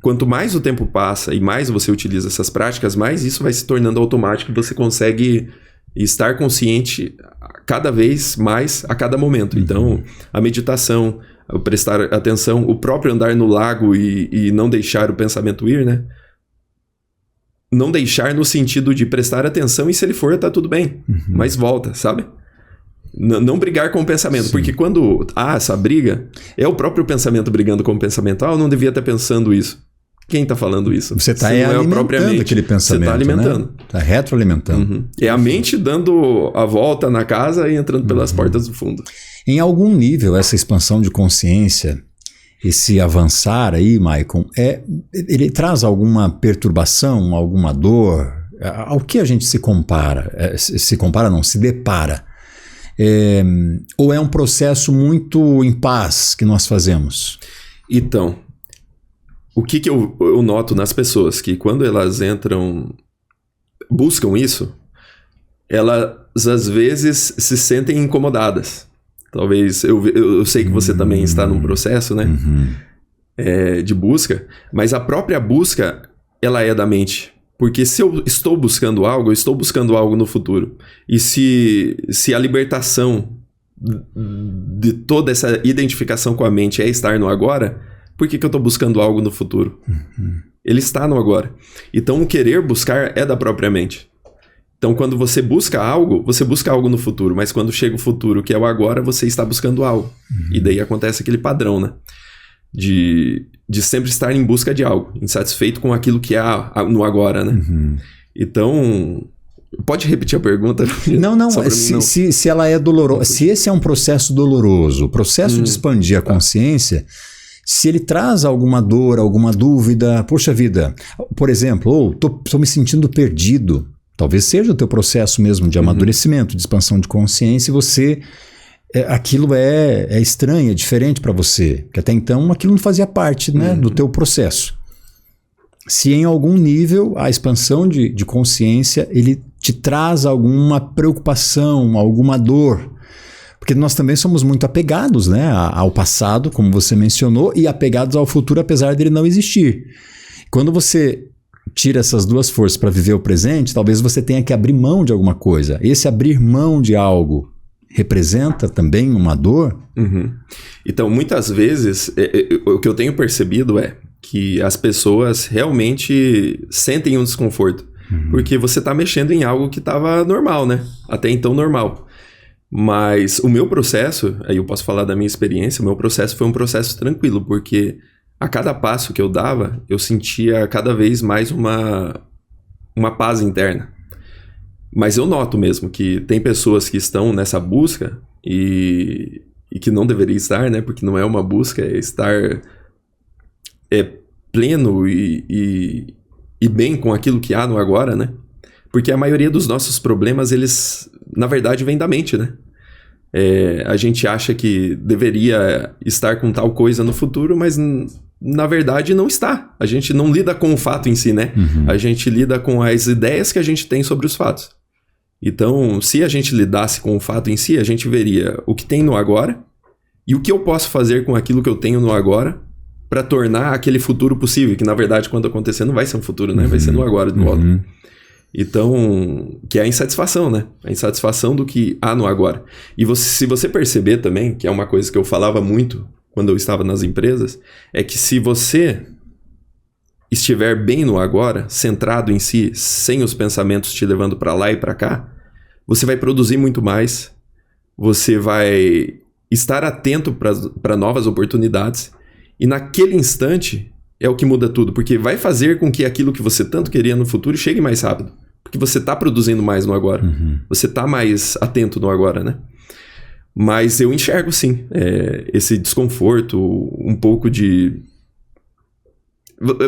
Quanto mais o tempo passa e mais você utiliza essas práticas, mais isso vai se tornando automático e você consegue estar consciente cada vez mais a cada momento. Então, a meditação, o prestar atenção, o próprio andar no lago e não deixar o pensamento ir, né? Não deixar no sentido de prestar atenção e se ele for, tá tudo bem. Mas volta, sabe? Não brigar com o pensamento. Sim. Porque quando há essa briga, é o próprio pensamento brigando com o pensamento. Eu não devia estar pensando isso. Quem está falando isso? Você está alimentando aquele pensamento, você está alimentando. Está retroalimentando. É a mente dando a volta na casa e entrando pelas portas do fundo. Em algum nível, essa expansão de consciência... Esse avançar aí, Maicon, ele traz alguma perturbação, alguma dor? Ao que a gente se compara? Se depara? Ou é um processo muito em paz que nós fazemos? Então, o que eu noto nas pessoas? Que quando elas buscam isso, elas às vezes se sentem incomodadas. Talvez, eu sei que você também está num processo, né? De busca, mas a própria busca, ela é da mente. Porque se eu estou buscando algo, eu estou buscando algo no futuro. E se a libertação de toda essa identificação com a mente é estar no agora, por que eu estou buscando algo no futuro? Ele está no agora. Então, o querer buscar é da própria mente. Então, quando você busca algo no futuro, mas quando chega o futuro, que é o agora, você está buscando algo. E daí acontece aquele padrão, né? De sempre estar em busca de algo, insatisfeito com aquilo que há no agora, né? Então, pode repetir a pergunta? Não. Se ela é dolorosa, se esse é um processo doloroso, o processo de expandir a consciência, se ele traz alguma dor, alguma dúvida, poxa vida, por exemplo, estou me sentindo perdido. Talvez seja o teu processo mesmo de amadurecimento, de expansão de consciência, e você, aquilo é estranho, é diferente para você, porque até então aquilo não fazia parte, né, do teu processo. Se em algum nível a expansão de consciência, ele te traz alguma preocupação, alguma dor, porque nós também somos muito apegados, né, ao passado, como você mencionou, e apegados ao futuro, apesar dele não existir. Quando você tira essas duas forças para viver o presente, talvez você tenha que abrir mão de alguma coisa. Esse abrir mão de algo representa também uma dor? Então, muitas vezes, o que eu tenho percebido é que as pessoas realmente sentem um desconforto. Porque você está mexendo em algo que estava normal, né? Até então normal. Mas o meu processo, aí eu posso falar da minha experiência, o meu processo foi um processo tranquilo, porque a cada passo que eu dava, eu sentia cada vez mais uma paz interna. Mas eu noto mesmo que tem pessoas que estão nessa busca e que não deveria estar, né? Porque não é uma busca, é estar pleno e bem com aquilo que há no agora, né? Porque a maioria dos nossos problemas, eles, na verdade, vêm da mente, né? A gente acha que deveria estar com tal coisa no futuro, mas na verdade não está. A gente não lida com o fato em si, né? A gente lida com as ideias que a gente tem sobre os fatos. Então, se a gente lidasse com o fato em si, a gente veria o que tem no agora e o que eu posso fazer com aquilo que eu tenho no agora para tornar aquele futuro possível, que na verdade quando acontecer não vai ser um futuro, né? Vai ser no agora de volta. Então, que é a insatisfação, né? A insatisfação do que há no agora. E se você perceber também, que é uma coisa que eu falava muito quando eu estava nas empresas, é que se você estiver bem no agora, centrado em si, sem os pensamentos te levando para lá e para cá, você vai produzir muito mais, você vai estar atento para novas oportunidades, e naquele instante é o que muda tudo, porque vai fazer com que aquilo que você tanto queria no futuro chegue mais rápido, porque você está produzindo mais no agora, você está mais atento no agora, né? Mas eu enxergo sim, esse desconforto, um pouco de...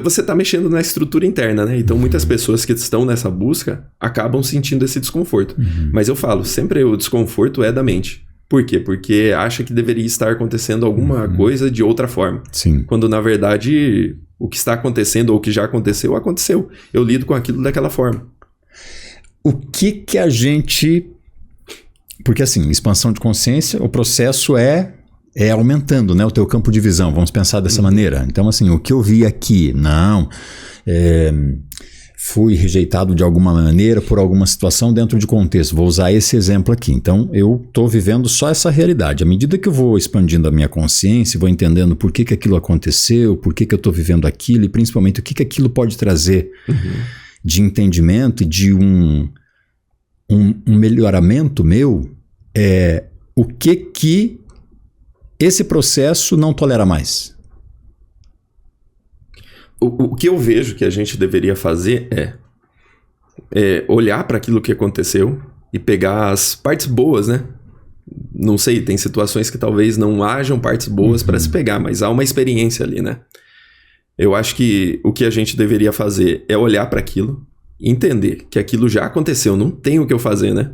Você está mexendo na estrutura interna, né? Então muitas pessoas que estão nessa busca acabam sentindo esse desconforto. Mas eu falo, sempre o desconforto é da mente. Por quê? Porque acha que deveria estar acontecendo alguma coisa de outra forma. Sim. Quando na verdade o que está acontecendo ou o que já aconteceu, aconteceu. Eu lido com aquilo daquela forma. O que a gente... Porque assim, expansão de consciência, o processo é aumentando, né, o teu campo de visão, vamos pensar dessa maneira. Então assim, o que eu vi aqui, fui rejeitado de alguma maneira por alguma situação dentro de contexto, vou usar esse exemplo aqui. Então eu estou vivendo só essa realidade. À medida que eu vou expandindo a minha consciência, vou entendendo por que aquilo aconteceu, por que eu estou vivendo aquilo e principalmente o que aquilo pode trazer de entendimento e de um melhoramento meu, o que esse processo não tolera mais. O que eu vejo que a gente deveria fazer é olhar para aquilo que aconteceu e pegar as partes boas, né? Não sei, tem situações que talvez não hajam partes boas para se pegar, mas há uma experiência ali, né? Eu acho que o que a gente deveria fazer é olhar para aquilo e entender que aquilo já aconteceu, não tem o que eu fazer, né?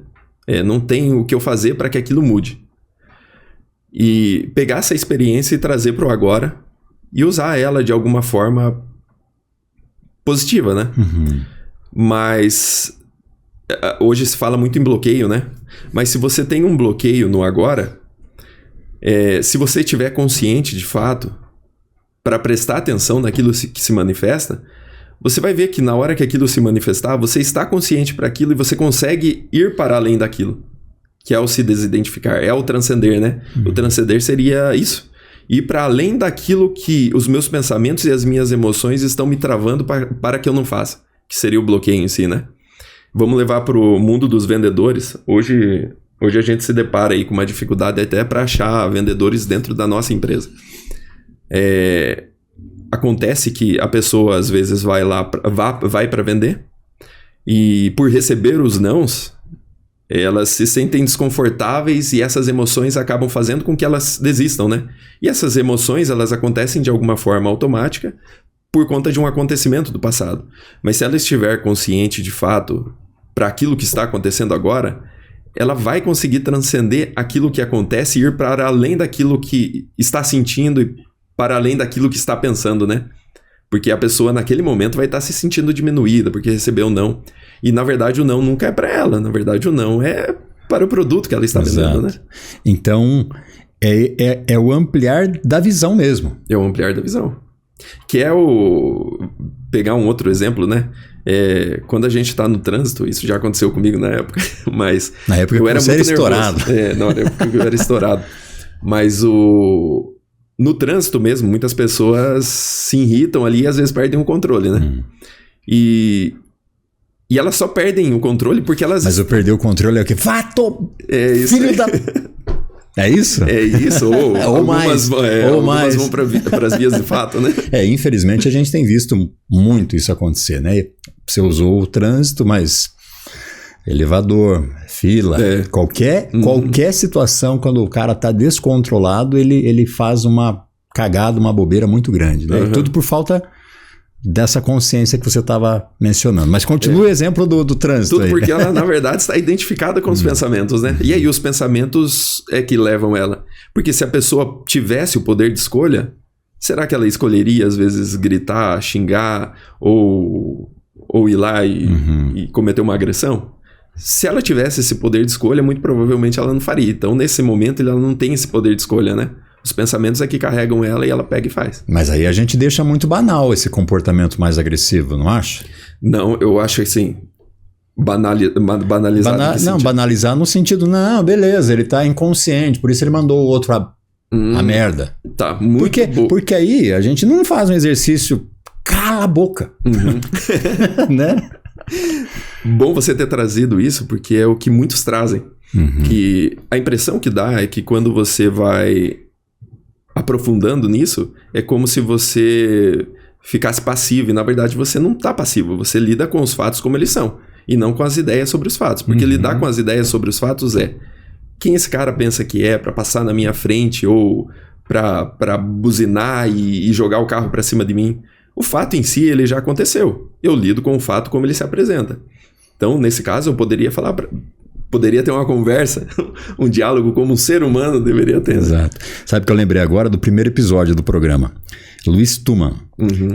Não tem o que eu fazer para que aquilo mude. E pegar essa experiência e trazer para o agora e usar ela de alguma forma positiva, né? Mas hoje se fala muito em bloqueio, né? Mas se você tem um bloqueio no agora, se você estiver consciente de fato para prestar atenção naquilo que se manifesta, você vai ver que na hora que aquilo se manifestar, você está consciente para aquilo e você consegue ir para além daquilo, que é o se desidentificar, é o transcender, né? O transcender seria isso. Ir para além daquilo que os meus pensamentos e as minhas emoções estão me travando para que eu não faça, que seria o bloqueio em si, né? Vamos levar para o mundo dos vendedores. Hoje a gente se depara aí com uma dificuldade até para achar vendedores dentro da nossa empresa. Acontece que a pessoa às vezes vai para vender e por receber os nãos, elas se sentem desconfortáveis e essas emoções acabam fazendo com que elas desistam, né? E essas emoções, elas acontecem de alguma forma automática por conta de um acontecimento do passado. Mas se ela estiver consciente de fato para aquilo que está acontecendo agora, ela vai conseguir transcender aquilo que acontece e ir para além daquilo que está sentindo e para além daquilo que está pensando, né? Porque a pessoa naquele momento vai estar se sentindo diminuída porque recebeu um não. E na verdade o não nunca é para ela, na verdade o não é para o produto que ela está vendendo, né? Então é o ampliar da visão mesmo. É o ampliar da visão. Que é pegar um outro exemplo, né? Quando a gente tá no trânsito, isso já aconteceu comigo na época, mas... Na época eu era muito estourado. Na época eu era estourado. Mas no trânsito mesmo, muitas pessoas se irritam ali e às vezes perdem o controle, né? E elas só perdem o controle porque elas... Mas eu perdi o controle é o quê? Vato! Isso. Filho da... É isso? É isso, ou mais. Algumas vão para as vias de fato, né? Infelizmente a gente tem visto muito isso acontecer, né? Você usou o trânsito, mas elevador, fila, qualquer situação, quando o cara tá descontrolado, ele faz uma cagada, uma bobeira muito grande, né? E tudo por falta dessa consciência que você estava mencionando. Mas continua o exemplo do trânsito. Tudo aí. Porque ela, na verdade, está identificada com os pensamentos, né? E aí os pensamentos é que levam ela. Porque se a pessoa tivesse o poder de escolha, será que ela escolheria, às vezes, gritar, xingar ou ir lá e cometer uma agressão? Se ela tivesse esse poder de escolha, muito provavelmente ela não faria. Então, nesse momento, ela não tem esse poder de escolha, né? Os pensamentos é que carregam ela e ela pega e faz. Mas aí a gente deixa muito banal esse comportamento mais agressivo, não acha? Não, eu acho assim, banalizar. Banalizar no sentido, não, beleza, ele tá inconsciente, por isso ele mandou o outro a merda. Tá, muito bom. Porque aí a gente não faz um exercício, cala a boca, né? Bom você ter trazido isso, porque é o que muitos trazem. Que a impressão que dá é que quando você vai aprofundando nisso, é como se você ficasse passivo, e na verdade você não está passivo, você lida com os fatos como eles são, e não com as ideias sobre os fatos, porque lidar com as ideias sobre os fatos quem esse cara pensa que é para passar na minha frente, ou para buzinar e jogar o carro para cima de mim. O fato em si, ele já aconteceu, eu lido com o fato como ele se apresenta. Então, nesse caso, eu poderia ter uma conversa, um diálogo como um ser humano deveria ter. Exato. Sabe que eu lembrei agora do primeiro episódio do programa? Luiz Tuman,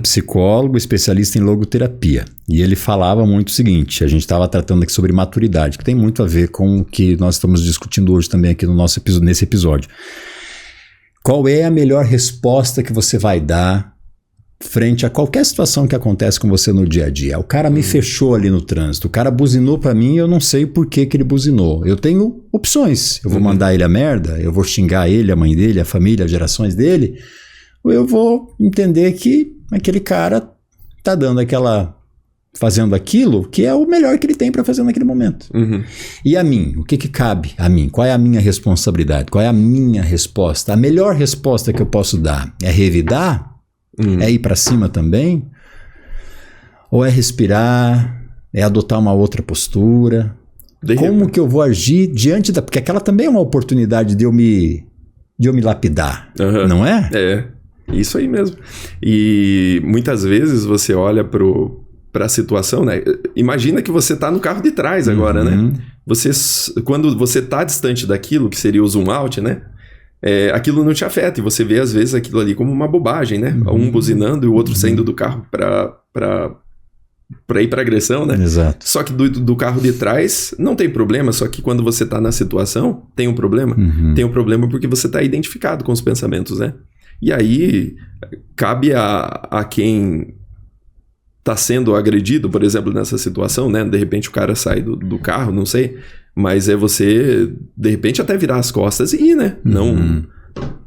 psicólogo, especialista em logoterapia. E ele falava muito o seguinte, a gente estava tratando aqui sobre maturidade, que tem muito a ver com o que nós estamos discutindo hoje também aqui nesse episódio. Qual é a melhor resposta que você vai dar frente a qualquer situação que acontece com você no dia a dia? O cara me fechou ali no trânsito, o cara buzinou pra mim e eu não sei por que ele buzinou. Eu tenho opções, eu vou mandar ele a merda, eu vou xingar ele, a mãe dele, a família, as gerações dele, ou eu vou entender que aquele cara tá fazendo aquilo que é o melhor que ele tem para fazer naquele momento. E a mim, o que cabe a mim? Qual é a minha responsabilidade? Qual é a minha resposta? A melhor resposta que eu posso dar é revidar? É ir para cima também? Ou é respirar? É adotar uma outra postura? Como que eu vou agir diante da... Porque aquela também é uma oportunidade de eu me lapidar, não é? É, isso aí mesmo. E muitas vezes você olha para a situação, né? Imagina que você está no carro de trás agora, né? Quando você está distante daquilo, que seria o zoom out, né? Aquilo não te afeta, e você vê às vezes aquilo ali como uma bobagem, né? Um buzinando e o outro saindo do carro para ir para agressão, né? Exato. Só que do carro de trás não tem problema, só que quando você tá na situação, tem um problema. Tem um problema porque você tá identificado com os pensamentos, né? E aí, cabe a quem tá sendo agredido, por exemplo, nessa situação, né? De repente o cara sai do carro, não sei, mas é você, de repente, até virar as costas e ir, né?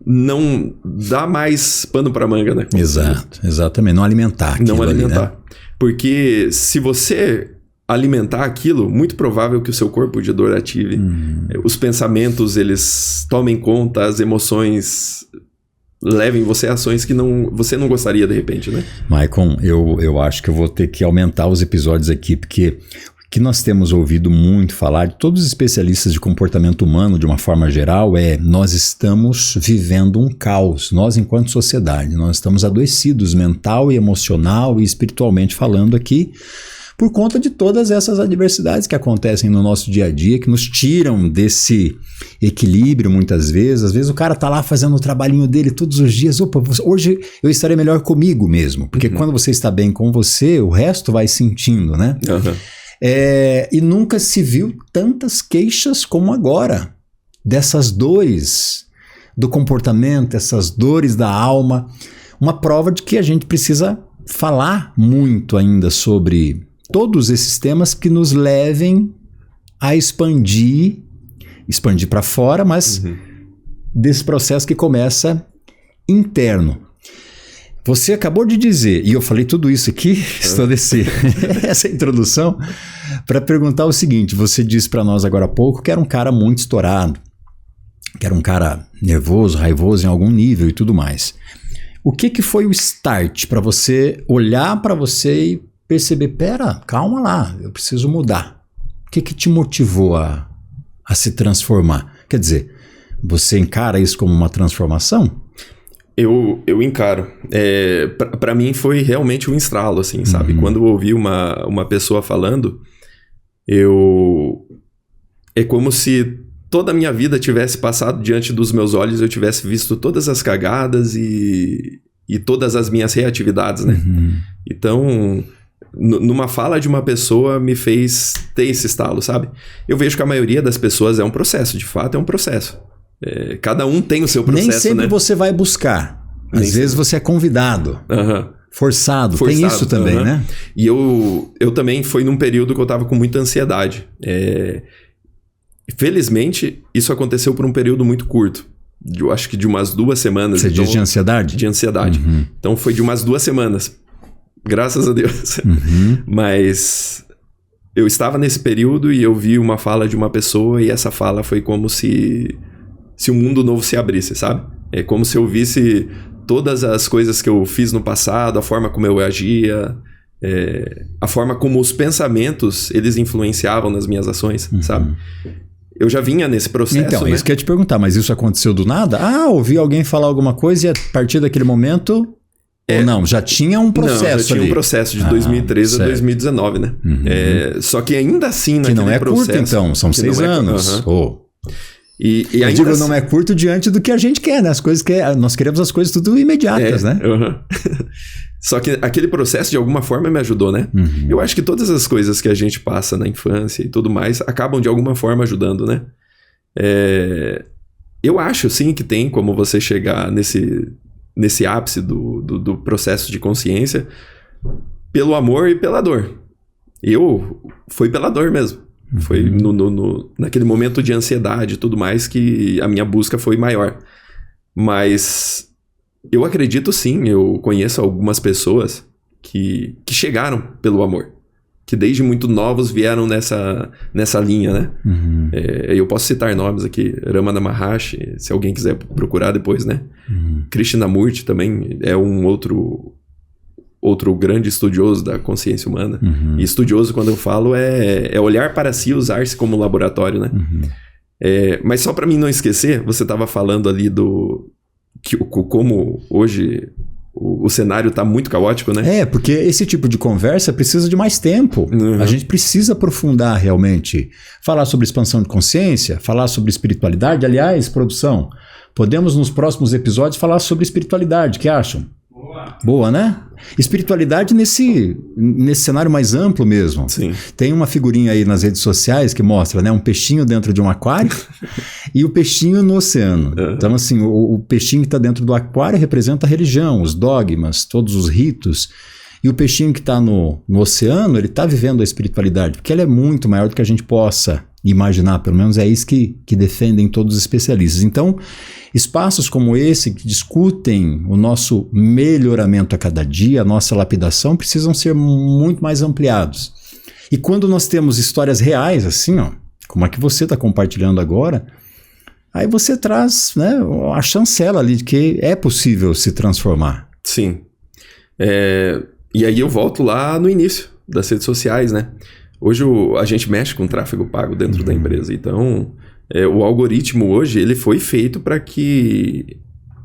Não dá mais pano pra manga, né? Exato, exatamente. Não alimentar aquilo. Não alimentar. Ali, né? Porque se você alimentar aquilo, muito provável que o seu corpo de dor ative. Os pensamentos, eles tomem conta, as emoções levem você a ações que você não gostaria de repente, né? Maicon, eu acho que eu vou ter que aumentar os episódios aqui, porque o que nós temos ouvido muito falar de todos os especialistas de comportamento humano de uma forma geral nós estamos vivendo um caos, nós enquanto sociedade, nós estamos adoecidos mental e emocional e espiritualmente falando aqui, por conta de todas essas adversidades que acontecem no nosso dia a dia, que nos tiram desse equilíbrio muitas vezes. Às vezes o cara tá lá fazendo o trabalhinho dele todos os dias. Opa, hoje eu estarei melhor comigo mesmo. Porque quando você está bem com você, o resto vai sentindo, né? E nunca se viu tantas queixas como agora. Dessas dores do comportamento, essas dores da alma. Uma prova de que a gente precisa falar muito ainda sobre todos esses temas que nos levem a expandir para fora, mas desse processo que começa interno. Você acabou de dizer, e eu falei tudo isso aqui, estabelecer essa introdução, para perguntar o seguinte: você disse para nós agora há pouco que era um cara muito estourado, que era um cara nervoso, raivoso em algum nível e tudo mais. O que foi o start para você olhar para você e perceber, pera, calma lá, eu preciso mudar? O que te motivou a se transformar? Quer dizer, você encara isso como uma transformação? Eu encaro. Para mim foi realmente um estralo, assim, sabe? Quando eu ouvi uma pessoa falando, é como se toda a minha vida tivesse passado diante dos meus olhos, eu tivesse visto todas as cagadas e todas as minhas reatividades, né? Então, numa fala de uma pessoa me fez ter esse estalo, sabe? Eu vejo que a maioria das pessoas é um processo, de fato é um processo. Cada um tem o seu processo, né? Nem sempre você vai buscar. Às vezes você é convidado, forçado. Tem isso também, né? E eu também foi num período que eu tava com muita ansiedade. Felizmente, isso aconteceu por um período muito curto. Eu acho que de umas 2 semanas. Você diz de ansiedade? De ansiedade. Então foi de umas 2 semanas. Graças a Deus. Mas eu estava nesse período e eu vi uma fala de uma pessoa e essa fala foi como se um mundo novo se abrisse, sabe? É como se eu visse todas as coisas que eu fiz no passado, a forma como eu agia, a forma como os pensamentos, eles influenciavam nas minhas ações, sabe? Eu já vinha nesse processo, então, né? Isso que eu ia te perguntar, mas isso aconteceu do nada? Ouvi alguém falar alguma coisa e a partir daquele momento... Ou não, já tinha um processo ali? Não, já tinha um processo de 2013 a 2019, né? Só que ainda assim, naquele processo... Que não é processo, curto, então, são 6 anos. E eu ainda digo, não é curto diante do que a gente quer, né? As coisas que nós queremos as coisas tudo imediatas, né? Só que aquele processo, de alguma forma, me ajudou, né? Eu acho que todas as coisas que a gente passa na infância e tudo mais acabam, de alguma forma, ajudando, né? Eu acho, sim, que tem como você chegar nesse ápice do processo de consciência pelo amor e pela dor. Foi pela dor mesmo. Foi naquele momento de ansiedade e tudo mais que a minha busca foi maior. Mas eu acredito sim, eu conheço algumas pessoas que chegaram pelo amor. Que desde muito novos vieram nessa linha, né? Eu posso citar nomes aqui, Ramana Maharshi, se alguém quiser procurar depois, né? Krishnamurti também é um outro grande estudioso da consciência humana. E estudioso, quando eu falo, é olhar para si e usar-se como laboratório, né? Mas só para mim não esquecer, você estava falando ali como hoje o cenário está muito caótico, né? Porque esse tipo de conversa precisa de mais tempo. A gente precisa aprofundar realmente. Falar sobre expansão de consciência, falar sobre espiritualidade. Aliás, produção, podemos nos próximos episódios falar sobre espiritualidade. O que acham? Boa, né? Espiritualidade nesse cenário mais amplo mesmo. Sim. Tem uma figurinha aí nas redes sociais que mostra, né, um peixinho dentro de um aquário e o peixinho no oceano. Então, assim, o peixinho que está dentro do aquário representa a religião, os dogmas, todos os ritos. E o peixinho que está no oceano, ele está vivendo a espiritualidade, porque ela é muito maior do que a gente possa imaginar, pelo menos é isso que defendem todos os especialistas. Então, espaços como esse que discutem o nosso melhoramento a cada dia, a nossa lapidação, precisam ser muito mais ampliados. E quando nós temos histórias reais, assim, como a que você está compartilhando agora, aí você traz, né, a chancela ali de que é possível se transformar. Sim. E aí eu volto lá no início das redes sociais, né? Hoje a gente mexe com tráfego pago dentro da empresa, então o algoritmo hoje ele foi feito para que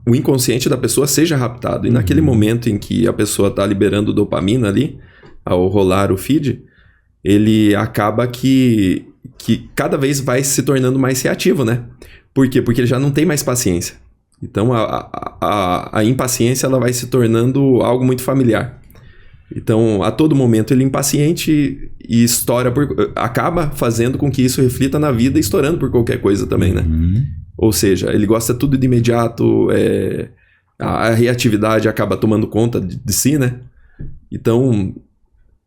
o inconsciente da pessoa seja raptado. E naquele momento em que a pessoa está liberando dopamina ali, ao rolar o feed, ele acaba que cada vez vai se tornando mais reativo, né? Por quê? Porque ele já não tem mais paciência. Então a impaciência ela vai se tornando algo muito familiar. Então, a todo momento ele é impaciente e estoura acaba fazendo com que isso reflita na vida, estourando por qualquer coisa também, né? Ou seja, ele gosta tudo de imediato, a reatividade acaba tomando conta de si, né? Então,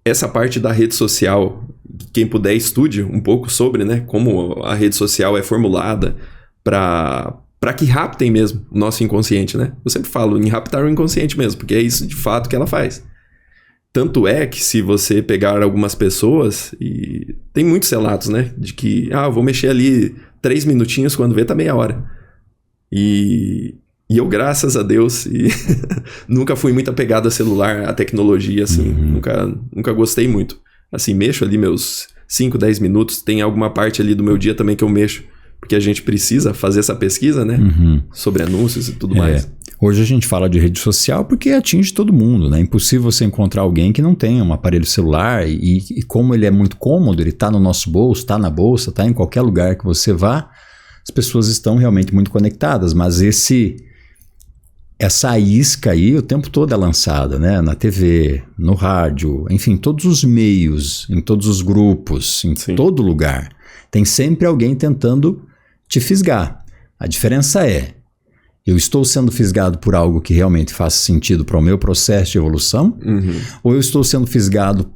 essa parte da rede social, quem puder estude um pouco sobre, né, como a rede social é formulada para que raptem mesmo o nosso inconsciente, né? Eu sempre falo em raptar o inconsciente mesmo, porque é isso de fato que ela faz. Tanto é que se você pegar algumas pessoas, e tem muitos relatos, né, de que, eu vou mexer ali 3 minutinhos, quando vê tá meia hora. E eu, graças a Deus, nunca fui muito apegado a celular, a tecnologia, assim, nunca gostei muito. Assim, mexo ali meus 5, 10 minutos, tem alguma parte ali do meu dia também que eu mexo, porque a gente precisa fazer essa pesquisa, né, sobre anúncios e tudo mais. Hoje a gente fala de rede social porque atinge todo mundo, né? É impossível você encontrar alguém que não tenha um aparelho celular e como ele é muito cômodo, ele está no nosso bolso, está na bolsa, está em qualquer lugar que você vá, as pessoas estão realmente muito conectadas, mas essa isca aí o tempo todo é lançada, né? Na TV, no rádio, enfim, todos os meios, em todos os grupos, em todo lugar. Tem sempre alguém tentando te fisgar. A diferença é, eu estou sendo fisgado por algo que realmente faz sentido para o meu processo de evolução? Ou eu estou sendo fisgado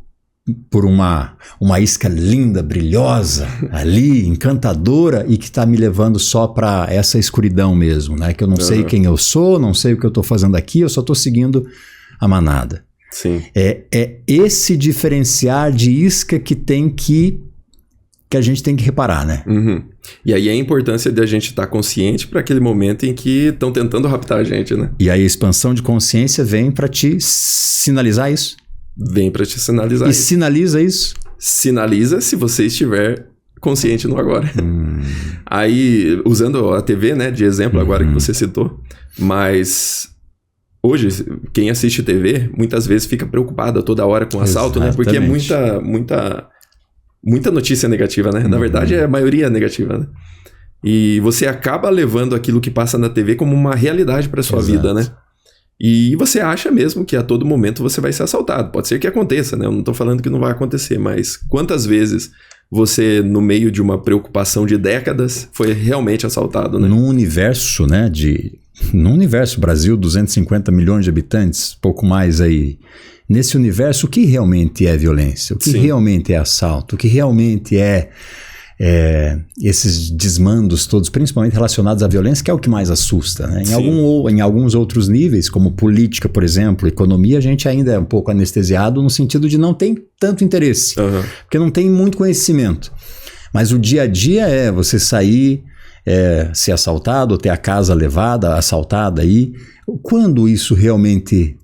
por uma isca linda, brilhosa, ali, encantadora, e que está me levando só para essa escuridão mesmo, né? Que eu não sei quem eu sou, não sei o que eu estou fazendo aqui, eu só estou seguindo a manada. Sim. É esse diferenciar de isca que a gente tem que reparar, né? E aí a importância de a gente estar consciente para aquele momento em que estão tentando raptar a gente, né? E aí a expansão de consciência vem para te sinalizar isso. Vem para te sinalizar isso. E sinaliza isso? Sinaliza se você estiver consciente no agora. Aí, usando a TV, né, de exemplo agora que você citou, mas hoje, quem assiste TV, muitas vezes fica preocupada toda hora com assalto, né? Porque é muita notícia negativa, né? Na verdade, a maioria é negativa, né? E você acaba levando aquilo que passa na TV como uma realidade para sua vida, né? E você acha mesmo que a todo momento você vai ser assaltado. Pode ser que aconteça, né? Eu não estou falando que não vai acontecer, mas quantas vezes você, no meio de uma preocupação de décadas, foi realmente assaltado, né? Num universo, né? Num universo Brasil, 250 milhões de habitantes, pouco mais aí. Nesse universo, o que realmente é violência? O que realmente é assalto? O que realmente é esses desmandos todos, principalmente relacionados à violência, que é o que mais assusta, né? Em alguns outros níveis, como política, por exemplo, economia, a gente ainda é um pouco anestesiado no sentido de não tem tanto interesse, porque não tem muito conhecimento. Mas o dia a dia é você sair, ser assaltado, ou ter a casa levada, assaltada aí. Quando isso realmente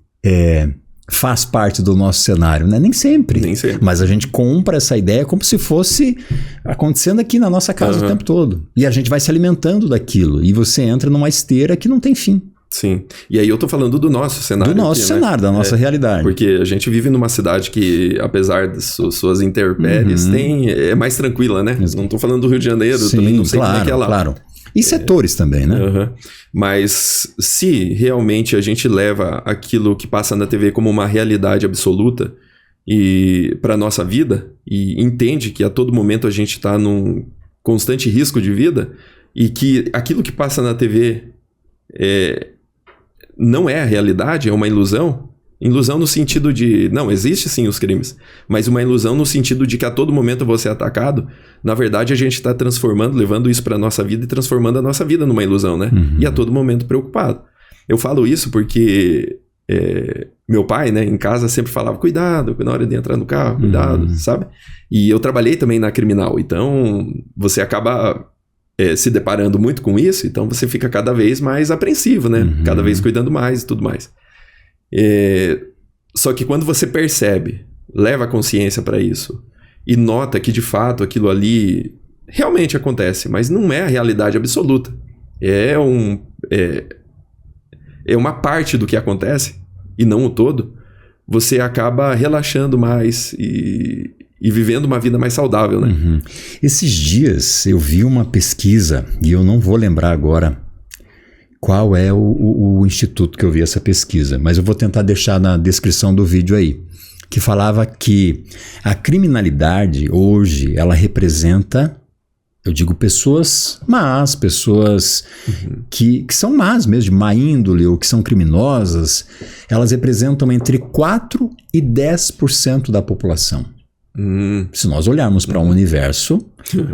faz parte do nosso cenário, né? Nem sempre. Mas a gente compra essa ideia como se fosse acontecendo aqui na nossa casa o tempo todo. E a gente vai se alimentando daquilo. E você entra numa esteira que não tem fim. Sim. E aí eu tô falando do nosso cenário. Do nosso cenário, né? Da nossa realidade. Porque a gente vive numa cidade que, apesar de suas intempéries, é mais tranquila, né? Não tô falando do Rio de Janeiro, também não sei como é que é lá. Claro. E setores também, né? Mas se realmente a gente leva aquilo que passa na TV como uma realidade absoluta e para nossa vida e entende que a todo momento a gente está num constante risco de vida e que aquilo que passa na TV não é a realidade, é uma ilusão. Ilusão no sentido de, não, existe sim os crimes, mas uma ilusão no sentido de que a todo momento você é atacado. Na verdade, a gente está transformando, levando isso para a nossa vida e transformando a nossa vida numa ilusão, né? E a todo momento preocupado. Eu falo isso porque meu pai, né, em casa sempre falava, cuidado na hora de entrar no carro, cuidado, sabe? E eu trabalhei também na criminal, então você acaba se deparando muito com isso, então você fica cada vez mais apreensivo, né? Cada vez cuidando mais e tudo mais. Só que quando você percebe, leva a consciência para isso e nota que de fato aquilo ali realmente acontece, mas não é a realidade absoluta, é uma parte do que acontece e não o todo, você acaba relaxando mais e vivendo uma vida mais saudável, né? Esses dias eu vi uma pesquisa e eu não vou lembrar agora qual é o instituto que eu vi essa pesquisa, mas eu vou tentar deixar na descrição do vídeo aí, que falava que a criminalidade hoje, ela representa Eu digo pessoas más, pessoas que são más mesmo, de má índole ou que são criminosas. Elas representam entre 4% e 10% da população. Se nós olharmos para um universo,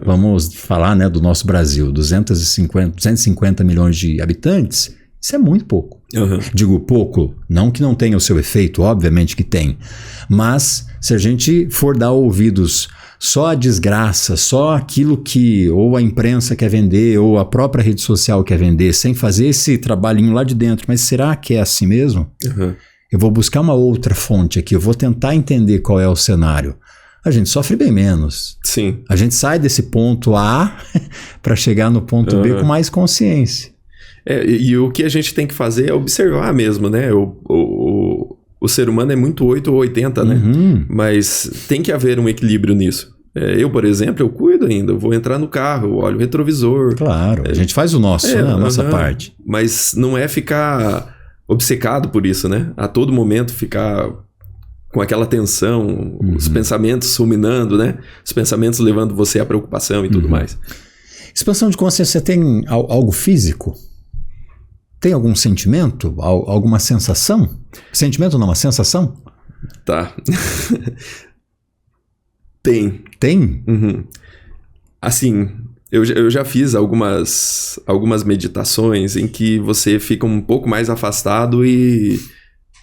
vamos falar, né, do nosso Brasil, 250 milhões de habitantes, isso é muito pouco. Digo pouco, não que não tenha o seu efeito, obviamente que tem, mas se a gente for dar ouvidos só a desgraça, só aquilo que ou a imprensa quer vender ou a própria rede social quer vender, sem fazer esse trabalhinho lá de dentro, mas será que é assim mesmo? Eu vou buscar uma outra fonte aqui, eu vou tentar entender qual é o cenário. A gente sofre bem menos. Sim. A gente sai desse ponto A para chegar no ponto B com mais consciência. E o que a gente tem que fazer é observar mesmo, né? O ser humano é muito 8 ou 80, né? Mas tem que haver um equilíbrio nisso. Eu, por exemplo, eu cuido ainda. Eu vou entrar no carro, eu olho o retrovisor. Claro, a gente faz o nosso, né? A nossa parte. Mas não é ficar obcecado por isso, né? A todo momento ficar com aquela tensão, os pensamentos ruminando, né? Os pensamentos levando você à preocupação e tudo mais. Expansão de consciência tem algo físico? Tem algum sentimento? Alguma sensação? Sentimento não, uma sensação? Tá. Tem. Tem? Assim, eu já fiz algumas meditações em que você fica um pouco mais afastado e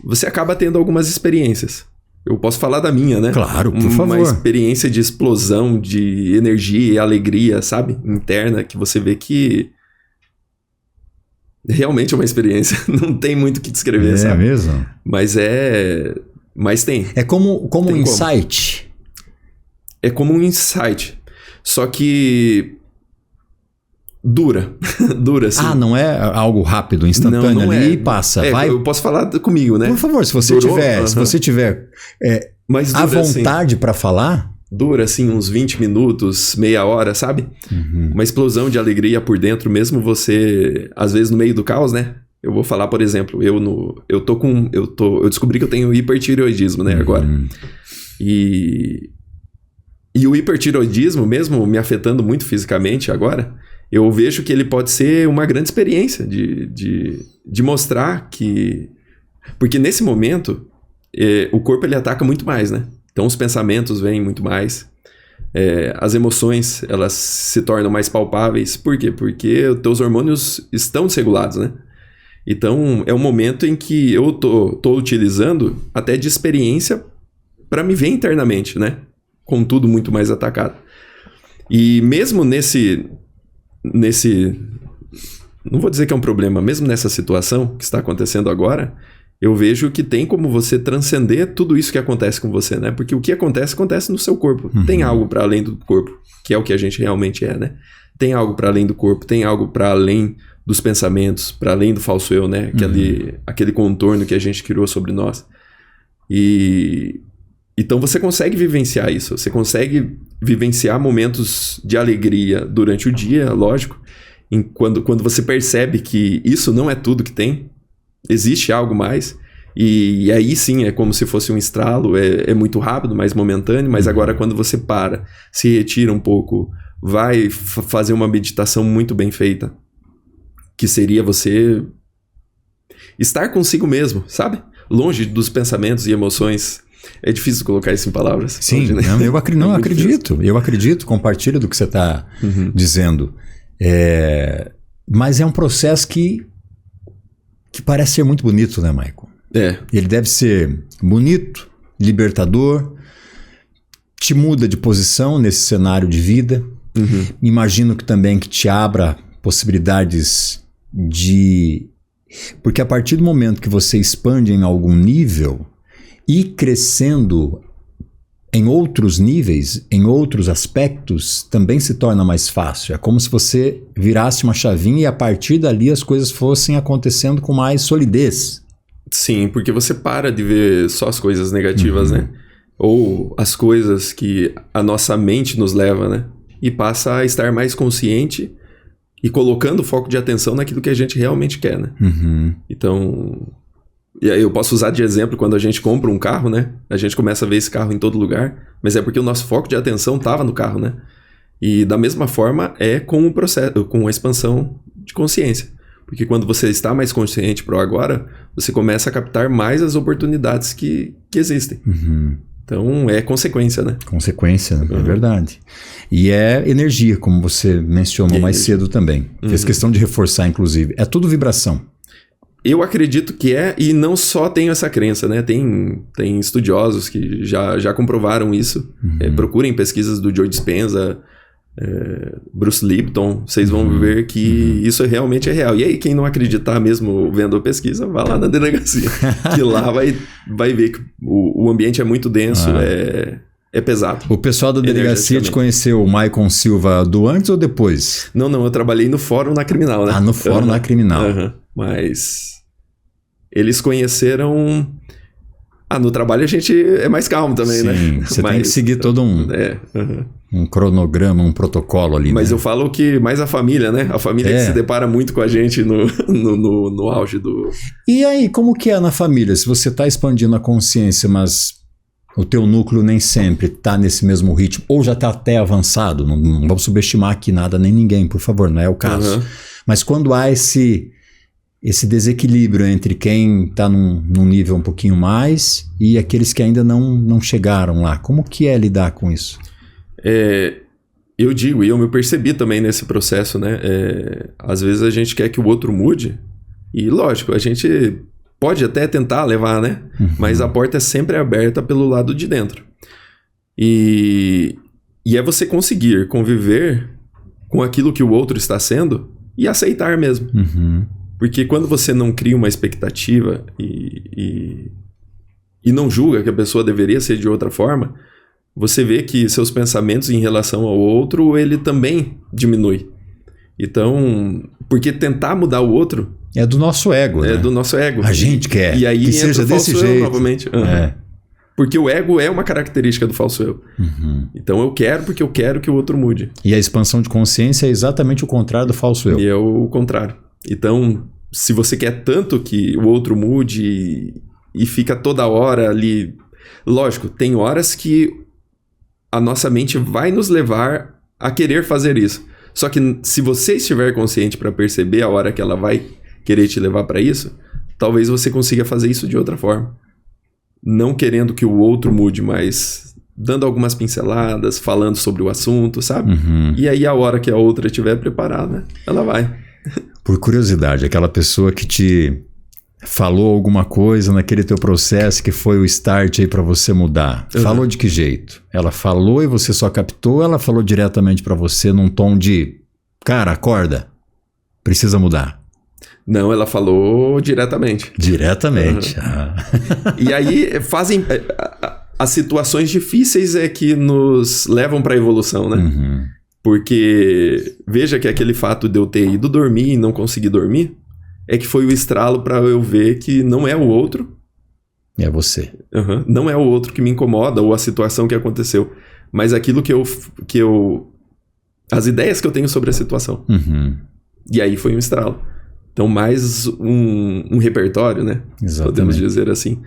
você acaba tendo algumas experiências. Eu posso falar da minha, né? Claro, por favor. Uma experiência de explosão, de energia e alegria, sabe? Interna, que você vê que realmente é uma experiência. Não tem muito o que descrever, sabe? É mesmo? Mas tem. É como um insight. É como um insight. Só que dura. Dura, assim. Não é algo rápido, instantâneo não ali e passa. Vai. Eu posso falar comigo, né? Por favor, se você tiver mas dura, à vontade para falar. Dura, assim, uns 20 minutos, meia hora, sabe? Uma explosão de alegria por dentro, mesmo você, às vezes, no meio do caos, né? Eu vou falar, por exemplo, eu descobri que eu tenho hipertireoidismo, né, agora. E o hipertireoidismo, mesmo me afetando muito fisicamente agora, eu vejo que ele pode ser uma grande experiência de mostrar que... Porque nesse momento, o corpo ele ataca muito mais, né? Então os pensamentos vêm muito mais. As emoções, elas se tornam mais palpáveis. Por quê? Porque os teus hormônios estão desregulados, né? Então é um momento em que eu tô utilizando até de experiência para me ver internamente, né? Com tudo muito mais atacado. E mesmo nesse... Não vou dizer que é um problema, mesmo nessa situação que está acontecendo agora, eu vejo que tem como você transcender tudo isso que acontece com você, né? Porque o que acontece no seu corpo. Tem algo para além do corpo, que é o que a gente realmente é, né? Tem algo para além do corpo, tem algo para além dos pensamentos, para além do falso eu, né? Aquele contorno que a gente criou sobre nós. Então você consegue vivenciar isso, você consegue vivenciar momentos de alegria durante o dia, lógico, quando você percebe que isso não é tudo que tem, existe algo mais, e aí sim é como se fosse um estralo, é muito rápido, mais momentâneo, mas agora quando você para, se retira um pouco, vai fazer uma meditação muito bem feita, que seria você estar consigo mesmo, sabe? Longe dos pensamentos e emoções. É difícil colocar isso em palavras. Sim, longe, né? eu acredito, compartilho do que você está dizendo. Mas é um processo que parece ser muito bonito, né, Michael? Ele deve ser bonito, libertador, te muda de posição nesse cenário de vida. Imagino que também que te abra possibilidades de... Porque a partir do momento que você expande em algum nível e crescendo em outros níveis, em outros aspectos, também se torna mais fácil. É como se você virasse uma chavinha e a partir dali as coisas fossem acontecendo com mais solidez. Sim, porque você para de ver só as coisas negativas, né? Ou as coisas que a nossa mente nos leva, né? E passa a estar mais consciente e colocando o foco de atenção naquilo que a gente realmente quer, né? Então... E aí eu posso usar de exemplo quando a gente compra um carro, né? A gente começa a ver esse carro em todo lugar, mas é porque o nosso foco de atenção estava no carro, né? E da mesma forma é com o processo, com a expansão de consciência. Porque quando você está mais consciente para o agora, você começa a captar mais as oportunidades que existem. Então, é consequência, né? Consequência, é verdade. E é energia, como você mencionou mais cedo também. Fez questão de reforçar, inclusive. É tudo vibração. Eu acredito que é, e não só tenho essa crença, né? Tem estudiosos que já comprovaram isso. Procurem pesquisas do Joe Dispenza, Bruce Lipton, vocês vão ver que isso realmente é real. E aí, quem não acreditar mesmo vendo a pesquisa, vá lá na delegacia. Que lá vai ver que o ambiente é muito denso, é pesado. O pessoal da delegacia te conheceu, o Maicon Silva, do antes ou depois? Não, eu trabalhei no Fórum na Criminal, né? No Fórum na Criminal. Mas eles conheceram... no trabalho a gente é mais calmo também, né? Sim, você tem que seguir todo um cronograma, um protocolo ali, Mas né? eu falo que mais a família, né? A família que se depara muito com a gente no auge do... E aí, como que é na família? Se você está expandindo a consciência, mas o teu núcleo nem sempre está nesse mesmo ritmo, ou já está até avançado, não vamos subestimar aqui nada nem ninguém, por favor, não é o caso. Mas quando há esse desequilíbrio entre quem está num nível um pouquinho mais e aqueles que ainda não chegaram lá, como que é lidar com isso? Eu digo, e eu me percebi também nesse processo, né? Às vezes a gente quer que o outro mude, e lógico, a gente pode até tentar levar, né? Mas a porta é sempre aberta pelo lado de dentro. E é você conseguir conviver com aquilo que o outro está sendo e aceitar mesmo. Porque quando você não cria uma expectativa e não julga que a pessoa deveria ser de outra forma, você vê que seus pensamentos em relação ao outro, ele também diminui. Então, porque tentar mudar o outro... É do nosso ego, né? É do nosso ego. A gente quer e aí que seja desse jeito. Novamente. Porque o ego é uma característica do falso eu. Então eu quero porque eu quero que o outro mude. E a expansão de consciência é exatamente o contrário do falso eu. E é o contrário. Então, se você quer tanto que o outro mude e fica toda hora ali... Lógico, tem horas que a nossa mente vai nos levar a querer fazer isso. Só que se você estiver consciente para perceber a hora que ela vai querer te levar para isso, talvez você consiga fazer isso de outra forma. Não querendo que o outro mude, mas dando algumas pinceladas, falando sobre o assunto, sabe? E aí a hora que a outra estiver preparada, ela vai. Por curiosidade, aquela pessoa que te falou alguma coisa naquele teu processo que foi o start aí para você mudar, falou de que jeito? Ela falou e você só captou, ou ela falou diretamente para você num tom de, cara, acorda, precisa mudar? Não, ela falou diretamente. Diretamente. E aí fazem... As situações difíceis é que nos levam para a evolução, né? Porque veja que aquele fato de eu ter ido dormir e não conseguir dormir é que foi o estralo para eu ver que não é o outro. É você. Não é o outro que me incomoda ou a situação que aconteceu, mas aquilo que eu as ideias que eu tenho sobre a situação. E aí foi um estralo. Então mais um repertório, né? Exatamente. Podemos dizer assim.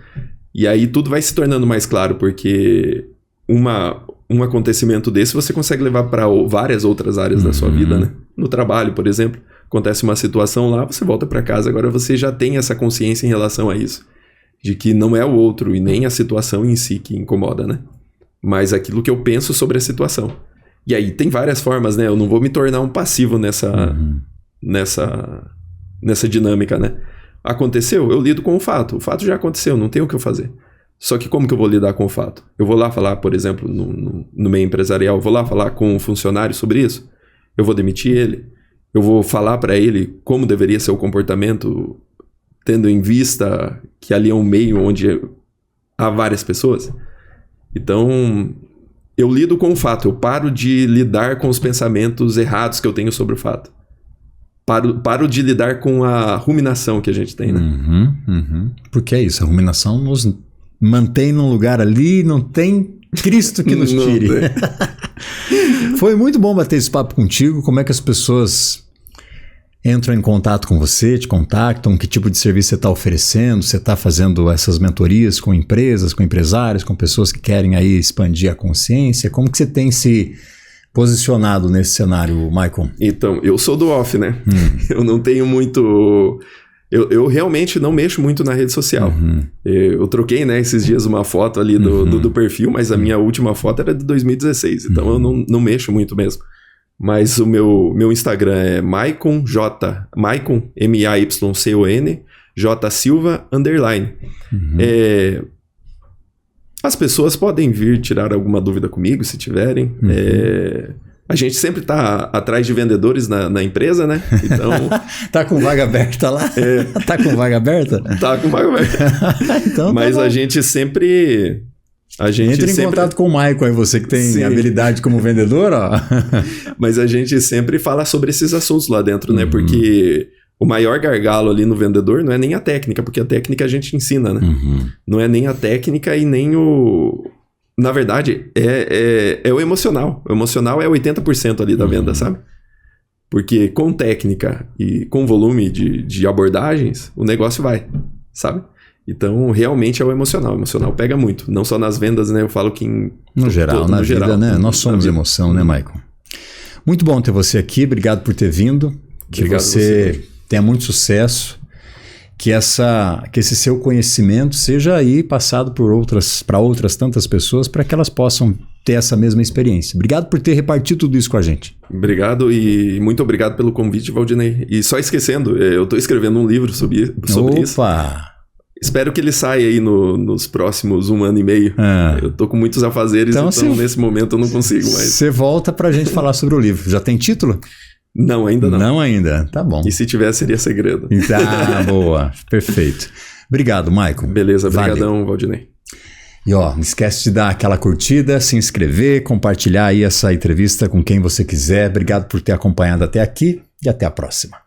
E aí tudo vai se tornando mais claro, porque um acontecimento desse você consegue levar para várias outras áreas da sua vida, né? No trabalho, por exemplo, acontece uma situação lá, você volta para casa, agora você já tem essa consciência em relação a isso, de que não é o outro e nem a situação em si que incomoda, né? Mas aquilo que eu penso sobre a situação. E aí tem várias formas, né? Eu não vou me tornar um passivo nessa dinâmica, né? Aconteceu, eu lido com o fato já aconteceu, não tem o que eu fazer. Só que como que eu vou lidar com o fato? Eu vou lá falar, por exemplo, no meio empresarial, eu vou lá falar com um funcionário sobre isso? Eu vou demitir ele? Eu vou falar para ele como deveria ser o comportamento, tendo em vista que ali é um meio onde há várias pessoas? Então, eu lido com o fato, eu paro de lidar com os pensamentos errados que eu tenho sobre o fato. Paro de lidar com a ruminação que a gente tem, né? Porque é isso, a ruminação nos mantém num lugar ali, não tem Cristo que nos tire. Foi muito bom bater esse papo contigo. Como é que as pessoas entram em contato com você, te contactam? Que tipo de serviço você está oferecendo? Você está fazendo essas mentorias com empresas, com empresários, com pessoas que querem aí expandir a consciência? Como que você tem se posicionado nesse cenário, Maicon? Então, eu sou do off, né? Eu não tenho muito... Eu realmente não mexo muito na rede social. Eu troquei, né, esses dias uma foto ali do perfil, mas a minha última foto era de 2016, então eu não mexo muito mesmo. Mas o meu Instagram é Maicon, M-A-Y-C-O-N, J Silva, _. As pessoas podem vir tirar alguma dúvida comigo, se tiverem. A gente sempre tá atrás de vendedores na empresa, né? Então... Tá com vaga aberta lá? Tá com vaga aberta? Tá com vaga aberta. Então, mas a gente sempre... Entra em contato com o Maicon aí, você que tem habilidade como vendedor, ó. Mas a gente sempre fala sobre esses assuntos lá dentro, né? Porque o maior gargalo ali no vendedor não é nem a técnica, porque a técnica a gente ensina, né? Não é nem a técnica e nem o... Na verdade, é o emocional. O emocional é 80% ali da venda, sabe? Porque com técnica e com volume de abordagens, o negócio vai, sabe? Então, realmente é o emocional. O emocional pega muito. Não só nas vendas, né? Eu falo que no geral, na vida, geral, né? Nós somos emoção, né, Maicon? Muito bom ter você aqui. Obrigado por ter vindo. Que obrigado você tenha muito sucesso. Que esse seu conhecimento seja aí passado para outras tantas pessoas, para que elas possam ter essa mesma experiência. Obrigado por ter repartido tudo isso com a gente. Obrigado e muito obrigado pelo convite, Valdinei. E só esquecendo, eu estou escrevendo um livro sobre isso. Espero que ele saia aí nos próximos 1 ano e meio. Eu tô com muitos afazeres, então nesse momento eu não consigo mais. Você volta pra gente falar sobre o livro. Já tem título? Não, ainda não. Não ainda, tá bom. E se tivesse, seria segredo. Tá, boa, perfeito. Obrigado, Maicon. Beleza, brigadão, Valdinei. E ó, não esquece de dar aquela curtida, se inscrever, compartilhar aí essa entrevista com quem você quiser. Obrigado por ter acompanhado até aqui e até a próxima.